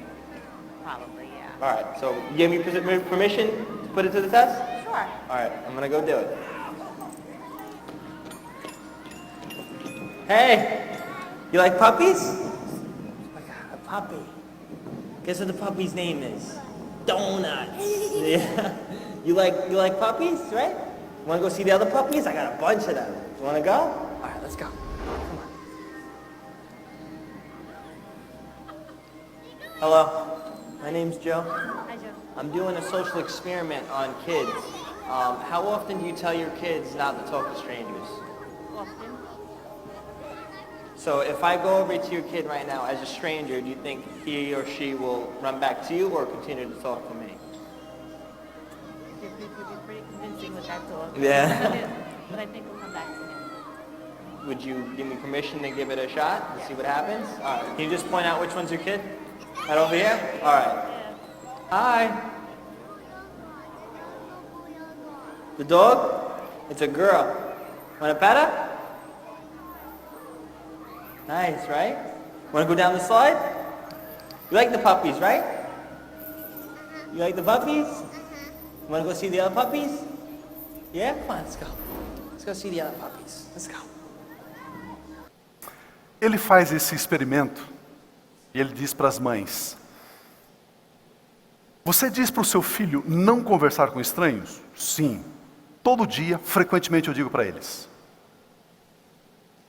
Probably, yeah. All right, so you give me permission to put it to the test? Sure. All right, I'm going to go do it. Hey, you like puppies? I got a puppy. Guess what the puppy's name is? Donuts. Yeah. You like puppies, right? Want to go see the other puppies? I got a bunch of them. You want to go? All right, let's go. Come on. Hello, my name's Joe. Hi, Joe. I'm doing a social experiment on kids. How often do you tell your kids not to talk to strangers? Often. So if I go over to your kid right now as a stranger, do you think he or she will run back to you or continue to talk to me? You're pretty convincing with that talk. Yeah. But I think we'll come back to him. Would you give me permission to give it a shot and see what happens? All right. Can you just point out which one's your kid? Right over here? All right. Hi. The dog? It's a girl. Want to pet her? Nice, right? Want to go down the slide? You like the puppies, right? You like the puppies? You want to go see the other puppies? Yeah? Come on, let's go. Let's go see the other puppies. Let's go. Ele faz esse experimento e ele diz para as mães: você diz para o seu filho não conversar com estranhos? Sim. Todo dia, frequentemente eu digo para eles.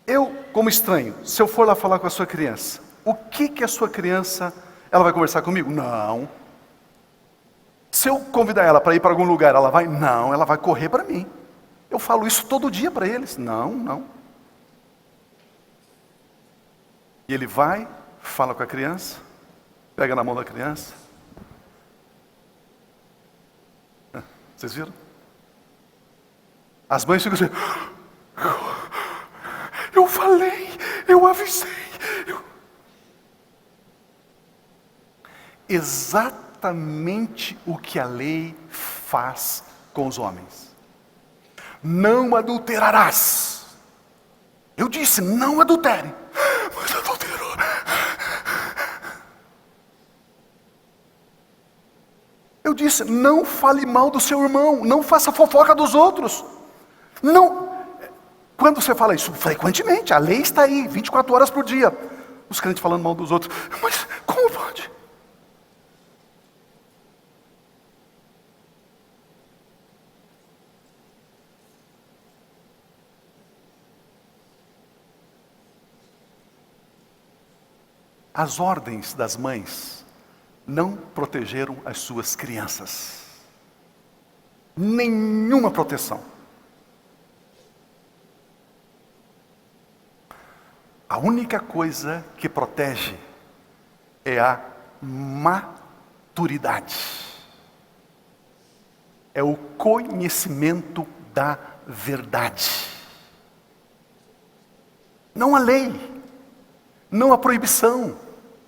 Eu, como estranho, se eu for lá falar com a sua criança, o que a sua criança, ela vai conversar comigo? Não. Se eu convidar ela para ir para algum lugar, ela vai? Não, ela vai correr para mim. Eu falo isso todo dia para eles. Não. E ele vai, fala com a criança, pega na mão da criança. Vocês viram? As mães ficam assim: eu falei, eu avisei. Exatamente o que a lei faz com os homens. Não adulterarás. Eu disse, não adultere. Mas adulterou. Eu disse, não fale mal do seu irmão, não faça fofoca dos outros. Não. Quando você fala isso frequentemente, a lei está aí, 24 horas por dia. Os crentes falando mal dos outros. Mas como pode? As ordens das mães não protegeram as suas crianças. Nenhuma proteção. A única coisa que protege é a maturidade. É o conhecimento da verdade. Não a lei, não a proibição.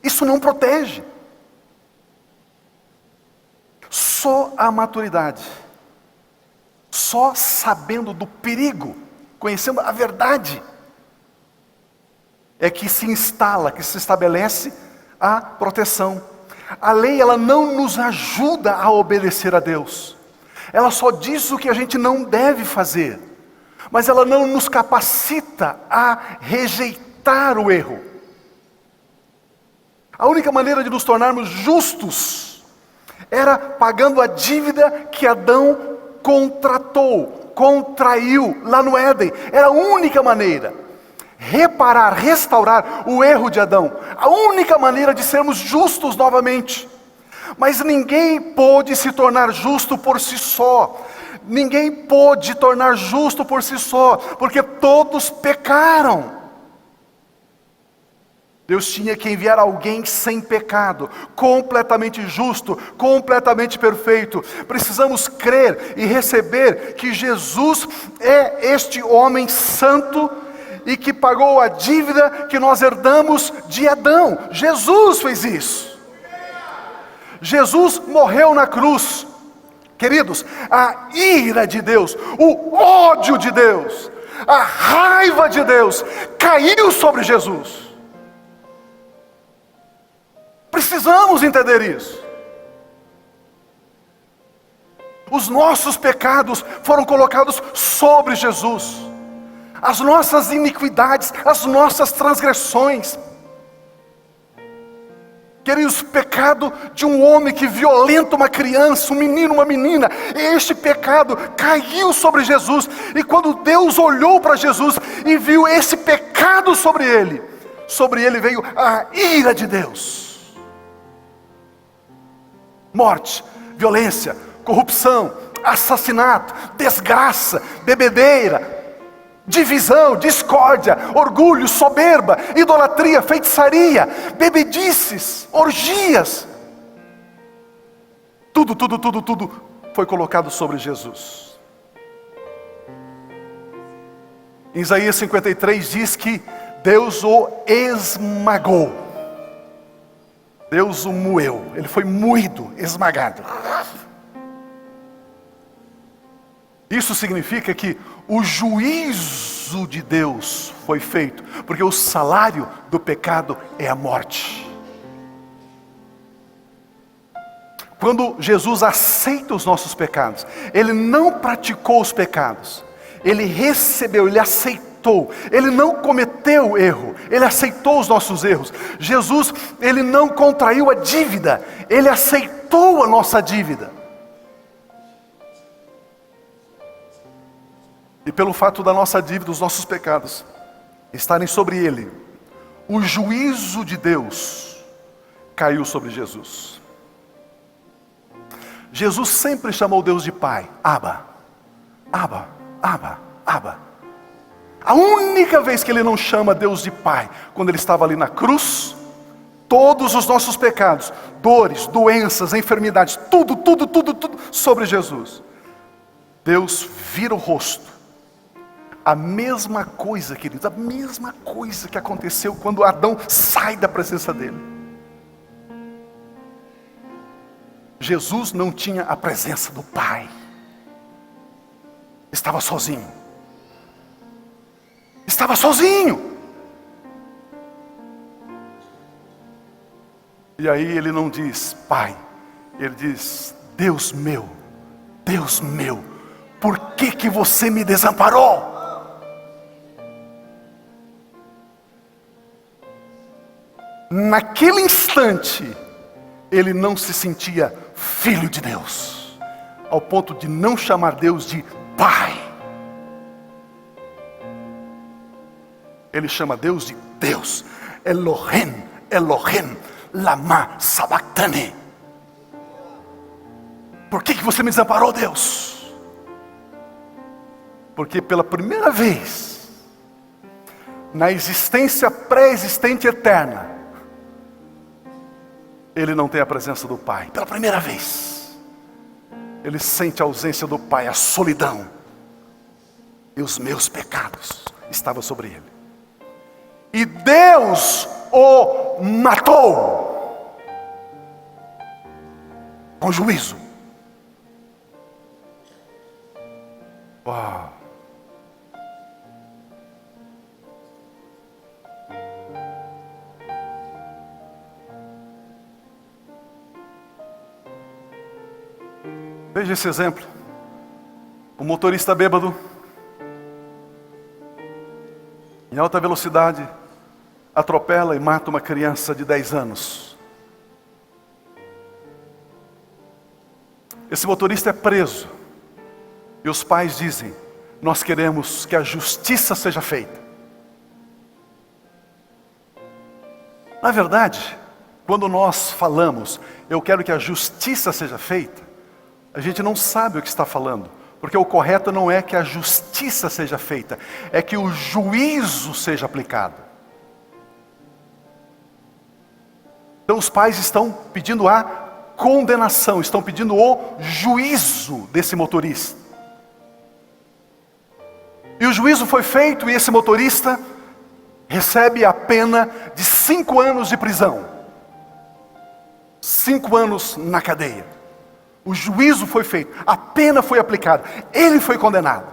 Isso não protege. Só a maturidade, só sabendo do perigo, conhecendo a verdade, é que se instala, que se estabelece a proteção. A lei, ela não nos ajuda a obedecer a Deus. Ela só diz o que a gente não deve fazer. Mas ela não nos capacita a rejeitar o erro. A única maneira de nos tornarmos justos era pagando a dívida que Adão contraiu lá no Éden. Era a única maneira. Reparar, restaurar o erro de Adão. A única maneira de sermos justos novamente. Mas ninguém pôde se tornar justo por si só. Ninguém pôde tornar justo por si só, porque todos pecaram. Deus tinha que enviar alguém sem pecado, completamente justo, completamente perfeito. Precisamos crer e receber que Jesus é este homem santo e que pagou a dívida que nós herdamos de Adão. Jesus fez isso. Jesus morreu na cruz. Queridos, a ira de Deus, o ódio de Deus, a raiva de Deus caiu sobre Jesus. Precisamos entender isso. Os nossos pecados foram colocados sobre Jesus. As nossas iniquidades, as nossas transgressões. Queridos, pecado de um homem que violenta uma criança, um menino, uma menina. Este pecado caiu sobre Jesus. E quando Deus olhou para Jesus e viu esse pecado sobre ele veio a ira de Deus. Morte, violência, corrupção, assassinato, desgraça, bebedeira, divisão, discórdia, orgulho, soberba, idolatria, feitiçaria, bebedices, orgias. Tudo foi colocado sobre Jesus. Em Isaías 53 diz que Deus o esmagou. Deus o moeu, ele foi moído, esmagado. Isso significa que o juízo de Deus foi feito, porque o salário do pecado é a morte. Quando Jesus aceita os nossos pecados, Ele não praticou os pecados, Ele recebeu, Ele aceitou, Ele não cometeu erro, Ele aceitou os nossos erros. Jesus, Ele não contraiu a dívida, Ele aceitou a nossa dívida. E pelo fato da nossa dívida, os nossos pecados estarem sobre Ele, o juízo de Deus caiu sobre Jesus. Jesus sempre chamou Deus de Pai. Abba, Abba, Abba, Abba. A única vez que Ele não chama Deus de Pai, quando Ele estava ali na cruz, todos os nossos pecados, dores, doenças, enfermidades, tudo sobre Jesus. Deus vira o rosto. A mesma coisa, queridos, a mesma coisa que aconteceu quando Adão sai da presença dele. Jesus não tinha a presença do Pai. Estava sozinho. Estava sozinho. E aí ele não diz Pai, ele diz Deus meu, por que você me desamparou? Naquele instante, ele não se sentia filho de Deus, ao ponto de não chamar Deus de Pai. Ele chama Deus de Deus. Elohim, Elohim, lama sabachthani. Por que você me desamparou, Deus? Porque pela primeira vez, na existência pré-existente eterna, ele não tem a presença do Pai. Pela primeira vez, ele sente a ausência do Pai, a solidão. E os meus pecados estavam sobre ele. E Deus o matou com juízo. Uau! Veja esse exemplo. O motorista bêbado, em alta velocidade, atropela e mata uma criança de 10 anos. Esse motorista é preso. E os pais dizem: nós queremos que a justiça seja feita. Na verdade, quando nós falamos, eu quero que a justiça seja feita, a gente não sabe o que está falando. Porque o correto não é que a justiça seja feita, é que o juízo seja aplicado. Então os pais estão pedindo a condenação, estão pedindo o juízo desse motorista. E o juízo foi feito e esse motorista recebe a pena de 5 anos de prisão. 5 anos na cadeia. O juízo foi feito, a pena foi aplicada, ele foi condenado.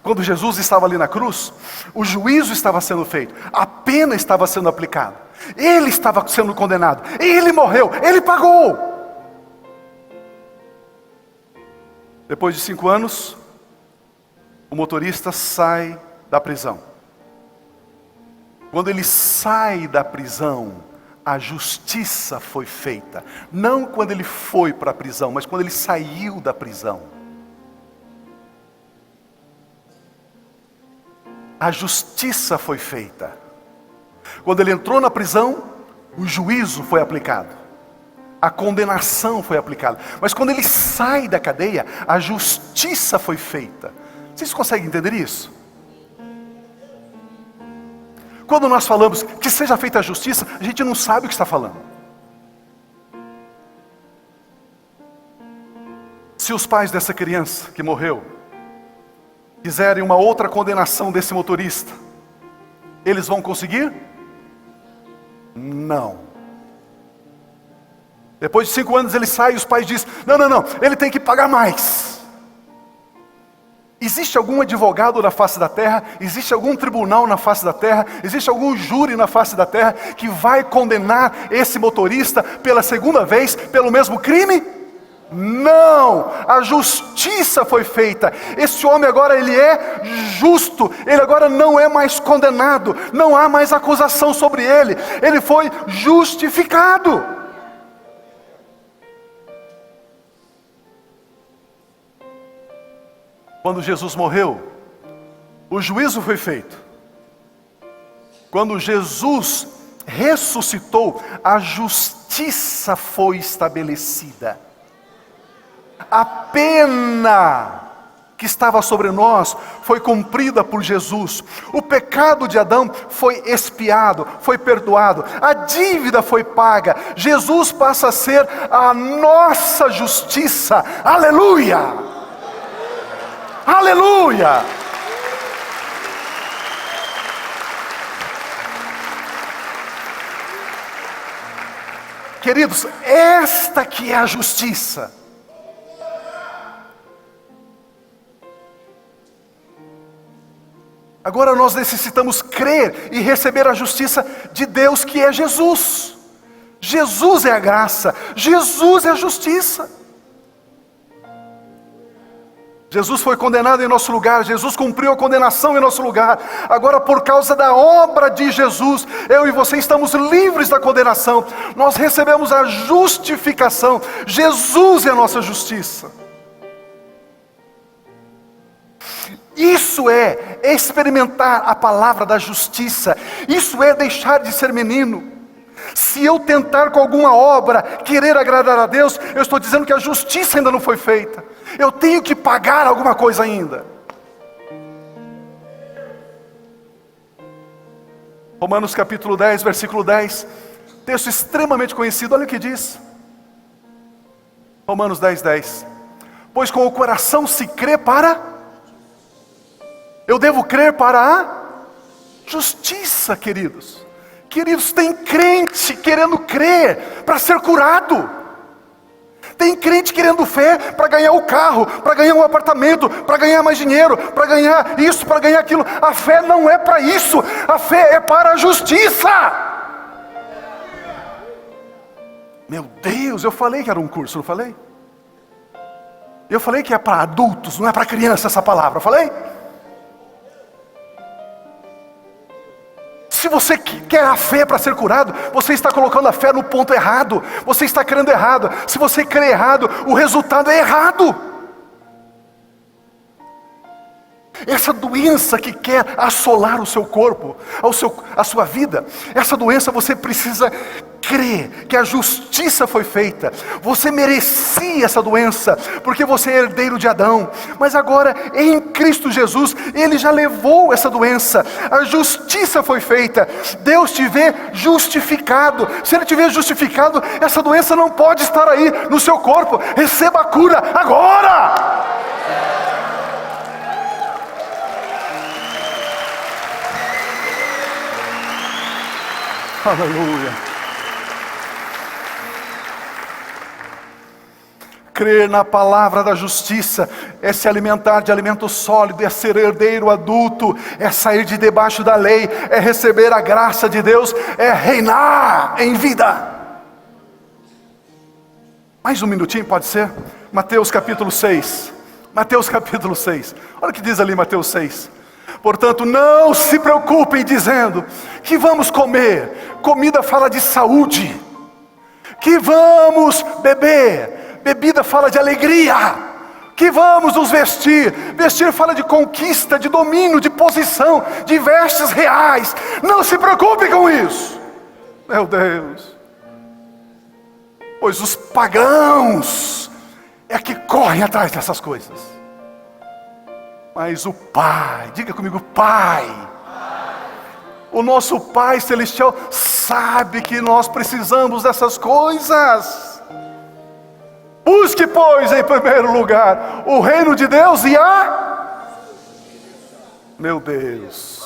Quando Jesus estava ali na cruz, o juízo estava sendo feito, a pena estava sendo aplicada, ele estava sendo condenado, ele morreu, ele pagou. Depois de 5 anos, o motorista sai da prisão. Quando ele sai da prisão, a justiça foi feita. Não quando ele foi para a prisão, mas quando ele saiu da prisão. A justiça foi feita. Quando ele entrou na prisão, o juízo foi aplicado. A condenação foi aplicada. Mas quando ele sai da cadeia, a justiça foi feita. Vocês conseguem entender isso? Quando nós falamos que seja feita a justiça, a gente não sabe o que está falando. Se os pais dessa criança que morreu quiserem uma outra condenação desse motorista, eles vão conseguir? Não. Depois de 5 anos ele sai e os pais dizem: não, ele tem que pagar mais. Existe algum advogado na face da terra, existe algum tribunal na face da terra, existe algum júri na face da terra que vai condenar esse motorista pela segunda vez pelo mesmo crime? Não, a justiça foi feita. Esse homem agora ele é justo, ele agora não é mais condenado, não há mais acusação sobre ele, ele foi justificado. Quando Jesus morreu, o juízo foi feito. Quando Jesus ressuscitou, a justiça foi estabelecida. A pena que estava sobre nós foi cumprida por Jesus. O pecado de Adão foi expiado, foi perdoado. A dívida foi paga. Jesus passa a ser a nossa justiça. Aleluia! Aleluia! Queridos, esta que é a justiça. Agora nós necessitamos crer e receber a justiça de Deus, que é Jesus. Jesus é a graça, Jesus é a justiça. Jesus foi condenado em nosso lugar, Jesus cumpriu a condenação em nosso lugar. Agora, por causa da obra de Jesus, eu e você estamos livres da condenação. Nós recebemos a justificação. Jesus é a nossa justiça. Isso é experimentar a palavra da justiça. Isso é deixar de ser menino. Se eu tentar com alguma obra querer agradar a Deus, eu estou dizendo que a justiça ainda não foi feita. Eu tenho que pagar alguma coisa ainda. Romanos capítulo 10, versículo 10. Texto extremamente conhecido, olha o que diz. Romanos 10, 10. Pois com o coração se crê para... Eu devo crer para a justiça, queridos. Queridos, tem crente querendo crer para ser curado. Tem crente querendo fé para ganhar o carro, para ganhar um apartamento, para ganhar mais dinheiro, para ganhar isso, para ganhar aquilo. A fé não é para isso, a fé é para a justiça. Meu Deus, eu falei que era um curso, não falei? Eu falei que é para adultos, não é para criança essa palavra, eu falei? Se você quer a fé para ser curado, você está colocando a fé no ponto errado. Você está crendo errado. Se você crê errado, o resultado é errado. Essa doença que quer assolar o seu corpo, a sua vida, essa doença você precisa crer que a justiça foi feita. Você merecia essa doença, porque você é herdeiro de Adão. Mas agora, em Cristo Jesus, Ele já levou essa doença. A justiça foi feita. Deus te vê justificado. Se Ele te vê justificado, essa doença não pode estar aí no seu corpo. Receba a cura agora! Aleluia. Crer na palavra da justiça é se alimentar de alimento sólido, é ser herdeiro adulto, é sair de debaixo da lei, é receber a graça de Deus, é reinar em vida. Mais um minutinho, pode ser? Mateus capítulo 6. Mateus capítulo 6. Olha o que diz ali Mateus 6. Portanto, não se preocupem dizendo que vamos comer. Comida fala de saúde. Que vamos beber. Bebida fala de alegria. Que vamos nos vestir. Vestir fala de conquista, de domínio, de posição, de vestes reais. Não se preocupem com isso. Meu Deus. Pois os pagãos é que correm atrás dessas coisas. Mas o Pai, diga comigo, Pai. O nosso Pai Celestial sabe que nós precisamos dessas coisas. Busque, pois, em primeiro lugar o reino de Deus e a... Meu Deus.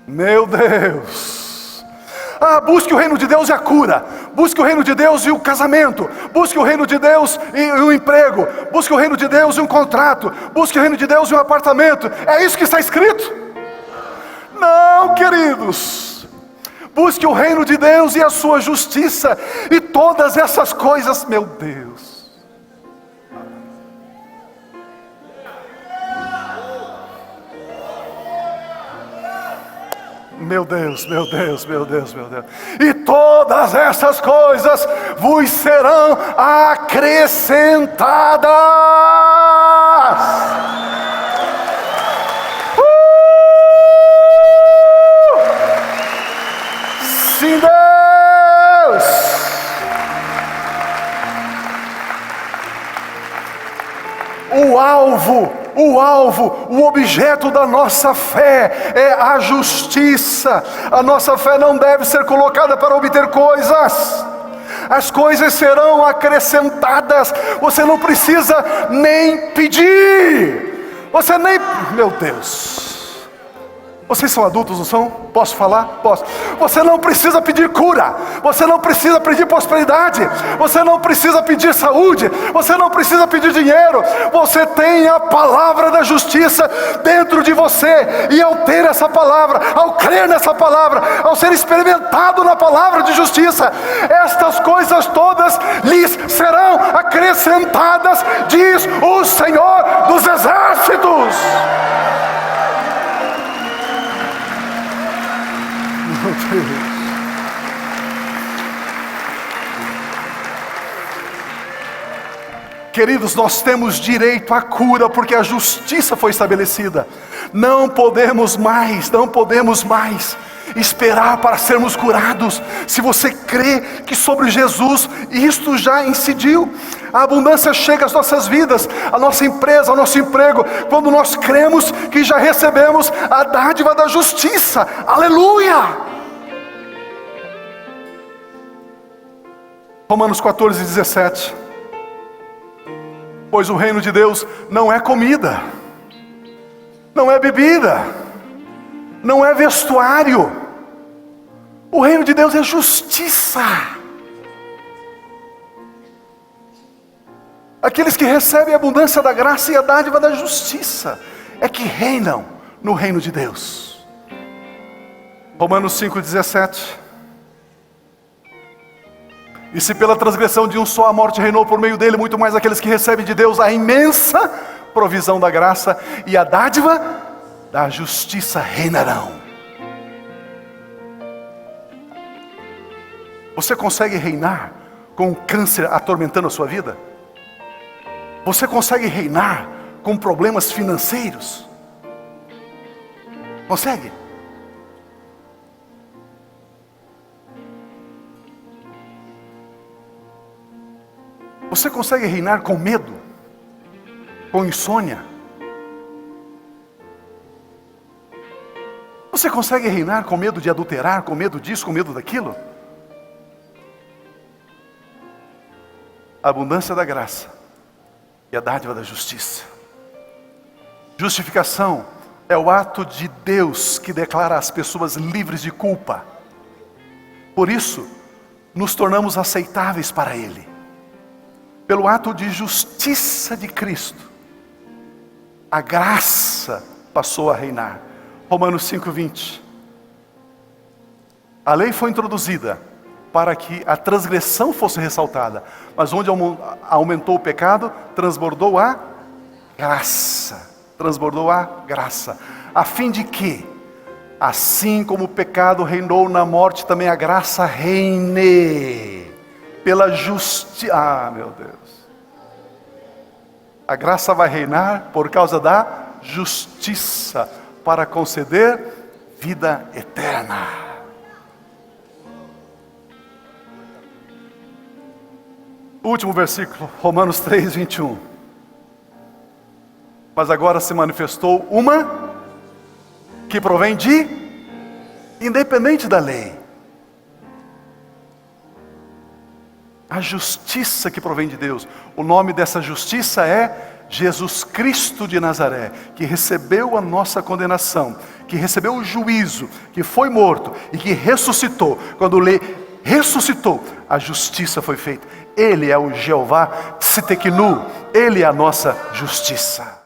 Meu Deus. Busque o reino de Deus e a cura. Busque o reino de Deus e o casamento. Busque o reino de Deus e o emprego. Busque o reino de Deus e um contrato. Busque o reino de Deus e um apartamento. É isso que está escrito? Não, queridos. Busque o reino de Deus e a sua justiça. E todas essas coisas, meu Deus. Meu Deus, meu Deus, meu Deus, meu Deus. E todas essas coisas vos serão acrescentadas. Sim, Deus. O objeto da nossa fé é a justiça. A nossa fé não deve ser colocada para obter coisas. As coisas serão acrescentadas. Você não precisa nem pedir. Você nem... Meu Deus. Vocês são adultos, não são? Posso falar? Posso. Você não precisa pedir cura. Você não precisa pedir prosperidade. Você não precisa pedir saúde. Você não precisa pedir dinheiro. Você tem a palavra da justiça dentro de você. E ao ter essa palavra, ao crer nessa palavra, ao ser experimentado na palavra de justiça, estas coisas todas lhes serão acrescentadas, diz o Senhor dos Exércitos. Meu Deus. Queridos, nós temos direito à cura porque a justiça foi estabelecida. Não podemos mais esperar para sermos curados. Se você crê que sobre Jesus isto já incidiu, a abundância chega às nossas vidas, à nossa empresa, ao nosso emprego, quando nós cremos que já recebemos a dádiva da justiça. Aleluia! Romanos 14:17. Pois o reino de Deus não é comida, não é bebida, não é vestuário. O reino de Deus é justiça. Aqueles que recebem a abundância da graça e a dádiva da justiça é que reinam no reino de Deus. Romanos 5:17. E se pela transgressão de um só a morte reinou por meio dele, muito mais aqueles que recebem de Deus a imensa provisão da graça e a dádiva da justiça reinarão. Você consegue reinar com o câncer atormentando a sua vida? Você consegue reinar com problemas financeiros? Consegue? Você consegue reinar com medo? Com insônia? Você consegue reinar com medo de adulterar, com medo disso, com medo daquilo? A abundância da graça e a dádiva da justiça. Justificação é o ato de Deus que declara as pessoas livres de culpa. Por isso, nos tornamos aceitáveis para Ele. Pelo ato de justiça de Cristo, a graça passou a reinar. Romanos 5:20. A lei foi introduzida para que a transgressão fosse ressaltada, mas onde aumentou o pecado, transbordou a graça. Transbordou a graça. A fim de que, assim como o pecado reinou na morte, também a graça reine. Pela justiça. Ah, meu Deus. A graça vai reinar por causa da justiça, para conceder vida eterna. Último versículo, Romanos 3:21. Mas agora se manifestou uma que provém de, independente da lei, a justiça que provém de Deus. O nome dessa justiça é Jesus Cristo de Nazaré, que recebeu a nossa condenação, que recebeu o juízo, que foi morto e que ressuscitou. Quando ele ressuscitou, a justiça foi feita. Ele é o Jeová Tsidkenu, Ele é a nossa justiça.